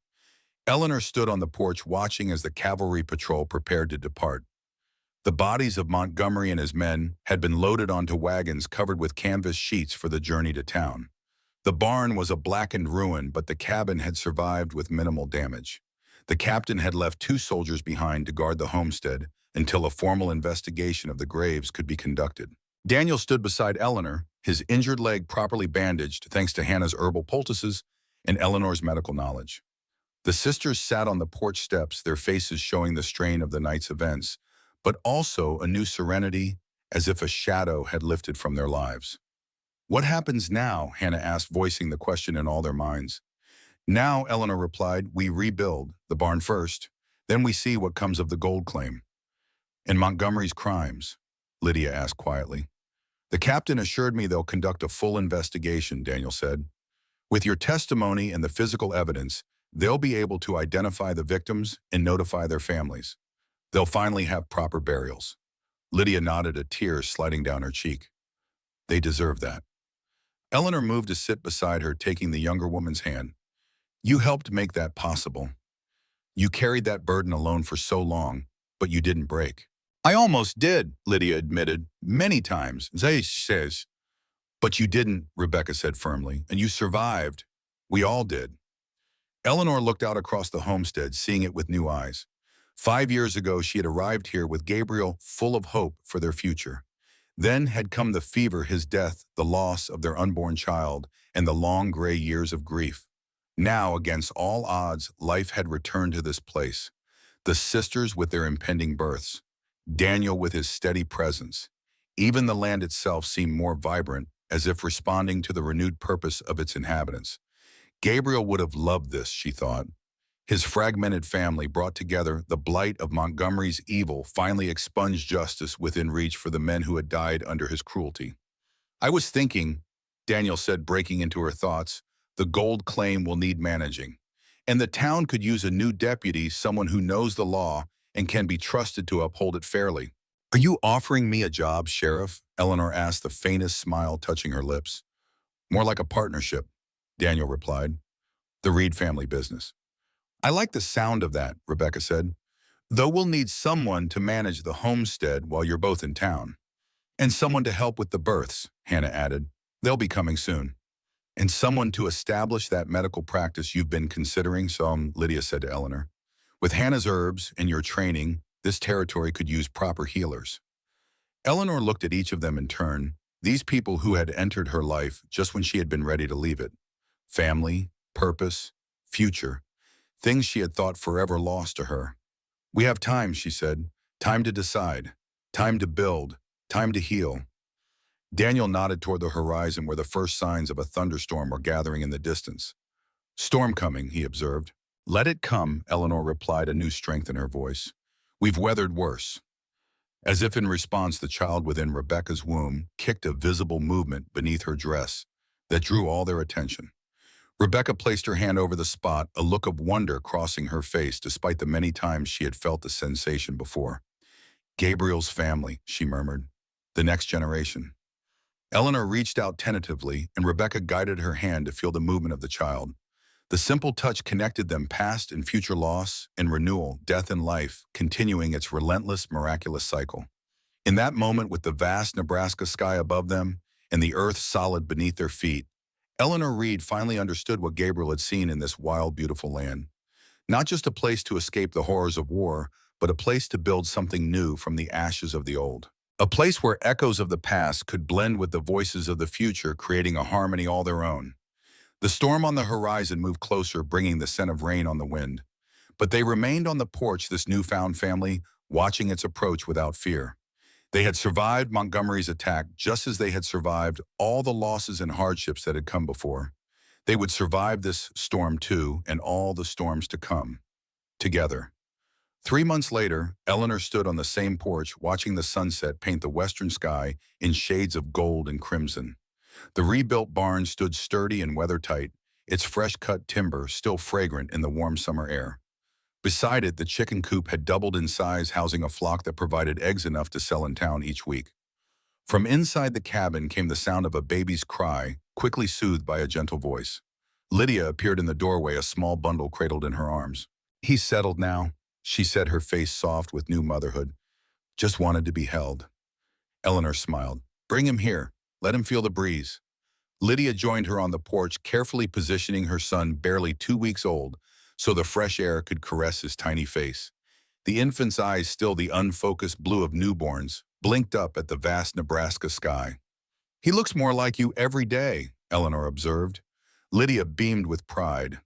Eleanor stood on the porch watching as the cavalry patrol prepared to depart. The bodies of Montgomery and his men had been loaded onto wagons covered with canvas sheets for the journey to town. The barn was a blackened ruin, but the cabin had survived with minimal damage. The captain had left 2 soldiers behind to guard the homestead until a formal investigation of the graves could be conducted. Daniel stood beside Eleanor, his injured leg properly bandaged thanks to Hannah's herbal poultices and Eleanor's medical knowledge. The sisters sat on the porch steps, their faces showing the strain of the night's events, but also a new serenity, as if a shadow had lifted from their lives. "What happens now?" Hannah asked, voicing the question in all their minds. "Now," Eleanor replied, "we rebuild the barn first, then we see what comes of the gold claim." "And Montgomery's crimes?" Lydia asked quietly. "The captain assured me they'll conduct a full investigation," Daniel said. "With your testimony and the physical evidence, they'll be able to identify the victims and notify their families. They'll finally have proper burials." Lydia nodded, a tear sliding down her cheek. "They deserve that." Eleanor moved to sit beside her, taking the younger woman's hand. "You helped make that possible. You carried that burden alone for so long, but you didn't break." "I almost did," Lydia admitted, "many times," Zay says. "But you didn't," Rebecca said firmly, "and you survived. We all did." Eleanor looked out across the homestead, seeing it with new eyes. 5 years ago, she had arrived here with Gabriel, full of hope for their future. Then had come the fever, his death, the loss of their unborn child, and the long gray years of grief. Now, against all odds, life had returned to this place. The sisters with their impending births, Daniel with his steady presence. Even the land itself seemed more vibrant, as if responding to the renewed purpose of its inhabitants. Gabriel would have loved this, she thought. His fragmented family brought together, the blight of Montgomery's evil finally expunged justice within reach for the men who had died under his cruelty. I was thinking, Daniel said, breaking into her thoughts, the gold claim will need managing. And the town could use a new deputy, someone who knows the law and can be trusted to uphold it fairly. Are you offering me a job, Sheriff? Eleanor asked, the faintest smile touching her lips. More like a partnership, Daniel replied. The Reed family business. I like the sound of that, Rebecca said. Though we'll need someone to manage the homestead while you're both in town. And someone to help with the births, Hannah added. They'll be coming soon. And someone to establish that medical practice you've been considering, Lydia said to Eleanor. With Hannah's herbs and your training, this territory could use proper healers. Eleanor looked at each of them in turn, these people who had entered her life just when she had been ready to leave it. Family, purpose, future, things she had thought forever lost to her. We have time, she said. Time to decide. Time to build. Time to heal. Daniel nodded toward the horizon where the first signs of a thunderstorm were gathering in the distance. Storm coming, he observed. Let it come, Eleanor replied, a new strength in her voice. We've weathered worse. As if in response, the child within Rebecca's womb kicked a visible movement beneath her dress that drew all their attention. Rebecca placed her hand over the spot, a look of wonder crossing her face despite the many times she had felt the sensation before. Gabriel's family, she murmured. The next generation. Eleanor reached out tentatively, and Rebecca guided her hand to feel the movement of the child. The simple touch connected them past and future loss and renewal, death and life, continuing its relentless, miraculous cycle. In that moment, with the vast Nebraska sky above them and the earth solid beneath their feet, Eleanor Reed finally understood what Gabriel had seen in this wild, beautiful land. Not just a place to escape the horrors of war, but a place to build something new from the ashes of the old. A place where echoes of the past could blend with the voices of the future, creating a harmony all their own. The storm on the horizon moved closer, bringing the scent of rain on the wind. But they remained on the porch, this newfound family, watching its approach without fear. They had survived Montgomery's attack just as they had survived all the losses and hardships that had come before. They would survive this storm too, and all the storms to come. Together. 3 months later, Eleanor stood on the same porch, watching the sunset paint the western sky in shades of gold and crimson. The rebuilt barn stood sturdy and weather-tight, its fresh-cut timber still fragrant in the warm summer air. Beside it, the chicken coop had doubled in size, housing a flock that provided eggs enough to sell in town each week. From inside the cabin came the sound of a baby's cry, quickly soothed by a gentle voice. Lydia appeared in the doorway, a small bundle cradled in her arms. He's settled now, she said, her face soft with new motherhood. Just wanted to be held. Eleanor smiled. Bring him here. Let him feel the breeze. Lydia joined her on the porch, carefully positioning her son, barely 2 weeks old, so the fresh air could caress his tiny face. The infant's eyes, still the unfocused blue of newborns, blinked up at the vast Nebraska sky. He looks more like you every day, Eleanor observed. Lydia beamed with pride.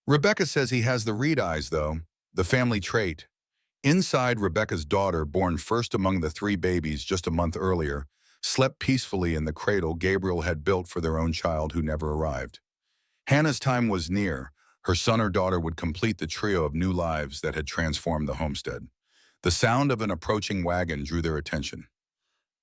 Rebecca says he has the Reed eyes, though, the family trait. Inside, Rebecca's daughter, born first among the 3 babies just a month earlier, slept peacefully in the cradle Gabriel had built for their own child who never arrived. Hannah's time was near. Her son or daughter would complete the trio of new lives that had transformed the homestead. The sound of an approaching wagon drew their attention.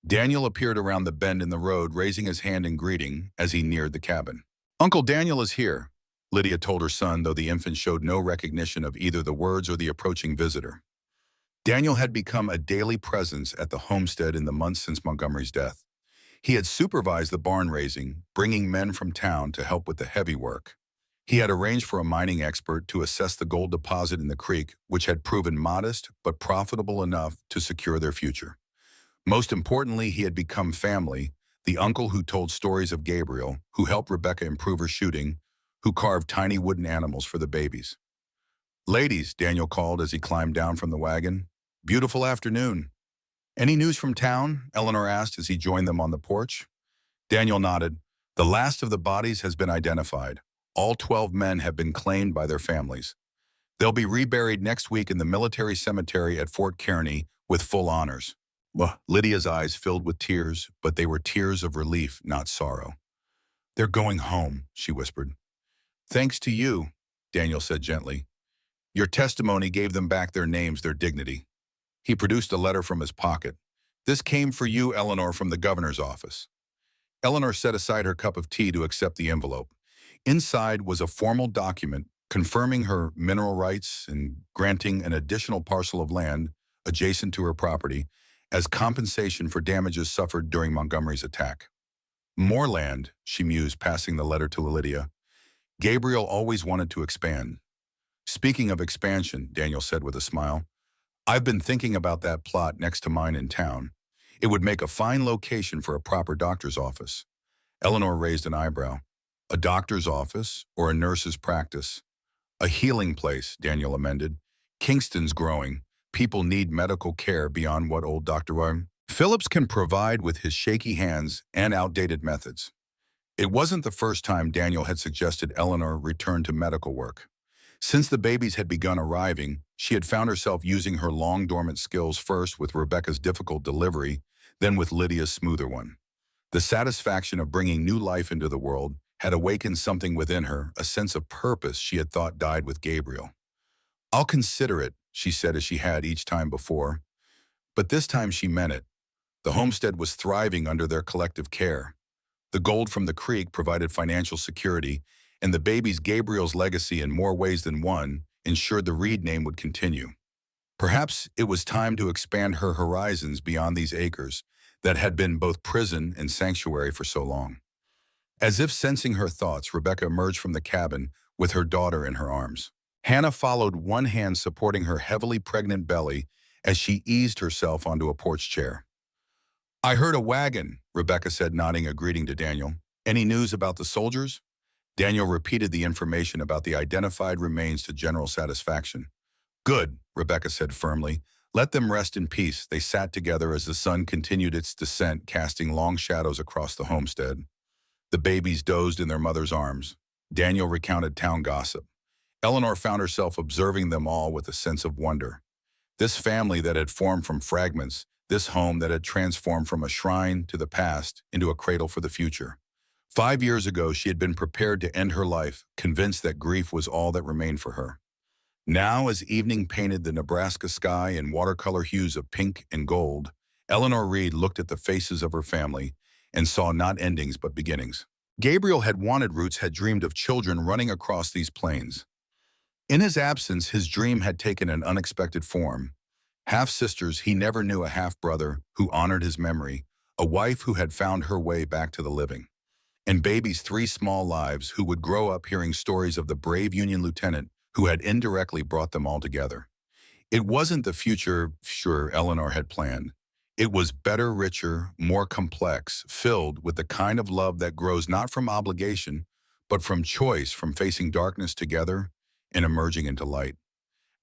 Daniel appeared around the bend in the road, raising his hand in greeting as he neared the cabin. Uncle Daniel is here, Lydia told her son, though the infant showed no recognition of either the words or the approaching visitor. Daniel had become a daily presence at the homestead in the months since Montgomery's death. He had supervised the barn raising, bringing men from town to help with the heavy work. He had arranged for a mining expert to assess the gold deposit in the creek, which had proven modest but profitable enough to secure their future. Most importantly, he had become family, the uncle who told stories of Gabriel, who helped Rebecca improve her shooting, who carved tiny wooden animals for the babies. Ladies, Daniel called as he climbed down from the wagon. Beautiful afternoon. Any news from town? Eleanor asked as he joined them on the porch. Daniel nodded. The last of the bodies has been identified. All 12 men have been claimed by their families. They'll be reburied next week in the military cemetery at Fort Kearney with full honors. Lydia's eyes filled with tears, but they were tears of relief, not sorrow. They're going home, she whispered. Thanks to you, Daniel said gently. Your testimony gave them back their names, their dignity. He produced a letter from his pocket. This came for you, Eleanor, from the governor's office. Eleanor set aside her cup of tea to accept the envelope. Inside was a formal document confirming her mineral rights and granting an additional parcel of land adjacent to her property as compensation for damages suffered during Montgomery's attack. More land, she mused, passing the letter to Lydia. Gabriel always wanted to expand. Speaking of expansion, Daniel said with a smile, I've been thinking about that plot next to mine in town. It would make a fine location for a proper doctor's office. Eleanor raised an eyebrow. A doctor's office or a nurse's practice? A healing place, Daniel amended. Kingston's growing. People need medical care beyond what old Dr. Phillips can provide with his shaky hands and outdated methods. It wasn't the first time Daniel had suggested Eleanor return to medical work. Since the babies had begun arriving, she had found herself using her long-dormant skills first with Rebecca's difficult delivery, then with Lydia's smoother one. The satisfaction of bringing new life into the world had awakened something within her, a sense of purpose she had thought died with Gabriel. I'll consider it, she said as she had each time before. But this time she meant it. The homestead was thriving under their collective care. The gold from the creek provided financial security, and the baby's Gabriel's legacy in more ways than one ensured the Reed name would continue. Perhaps it was time to expand her horizons beyond these acres that had been both prison and sanctuary for so long. As if sensing her thoughts, Rebecca emerged from the cabin with her daughter in her arms. Hannah followed, one hand supporting her heavily pregnant belly as she eased herself onto a porch chair. I heard a wagon, Rebecca said, nodding a greeting to Daniel. Any news about the soldiers? Daniel repeated the information about the identified remains to general satisfaction. Good, Rebecca said firmly. Let them rest in peace. They sat together as the sun continued its descent, casting long shadows across the homestead. The babies dozed in their mother's arms. Daniel recounted town gossip. Eleanor found herself observing them all with a sense of wonder. This family that had formed from fragments, this home that had transformed from a shrine to the past into a cradle for the future. 5 years ago, she had been prepared to end her life, convinced that grief was all that remained for her. Now, as evening painted the Nebraska sky in watercolor hues of pink and gold, Eleanor Reed looked at the faces of her family and saw not endings but beginnings. Gabriel had wanted roots, had dreamed of children running across these plains. In his absence, his dream had taken an unexpected form. Half-sisters, he never knew a half-brother who honored his memory, a wife who had found her way back to the living, and babies, 3 small lives who would grow up hearing stories of the brave Union lieutenant who had indirectly brought them all together. It wasn't the future, sure, Eleanor had planned. It was better, richer, more complex, filled with the kind of love that grows not from obligation, but from choice, from facing darkness together and emerging into light.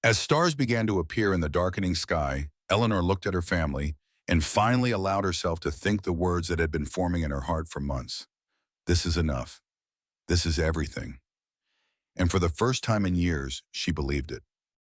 As stars began to appear in the darkening sky, Eleanor looked at her family and finally allowed herself to think the words that had been forming in her heart for months. This is enough. This is everything. And for the first time in years, she believed it.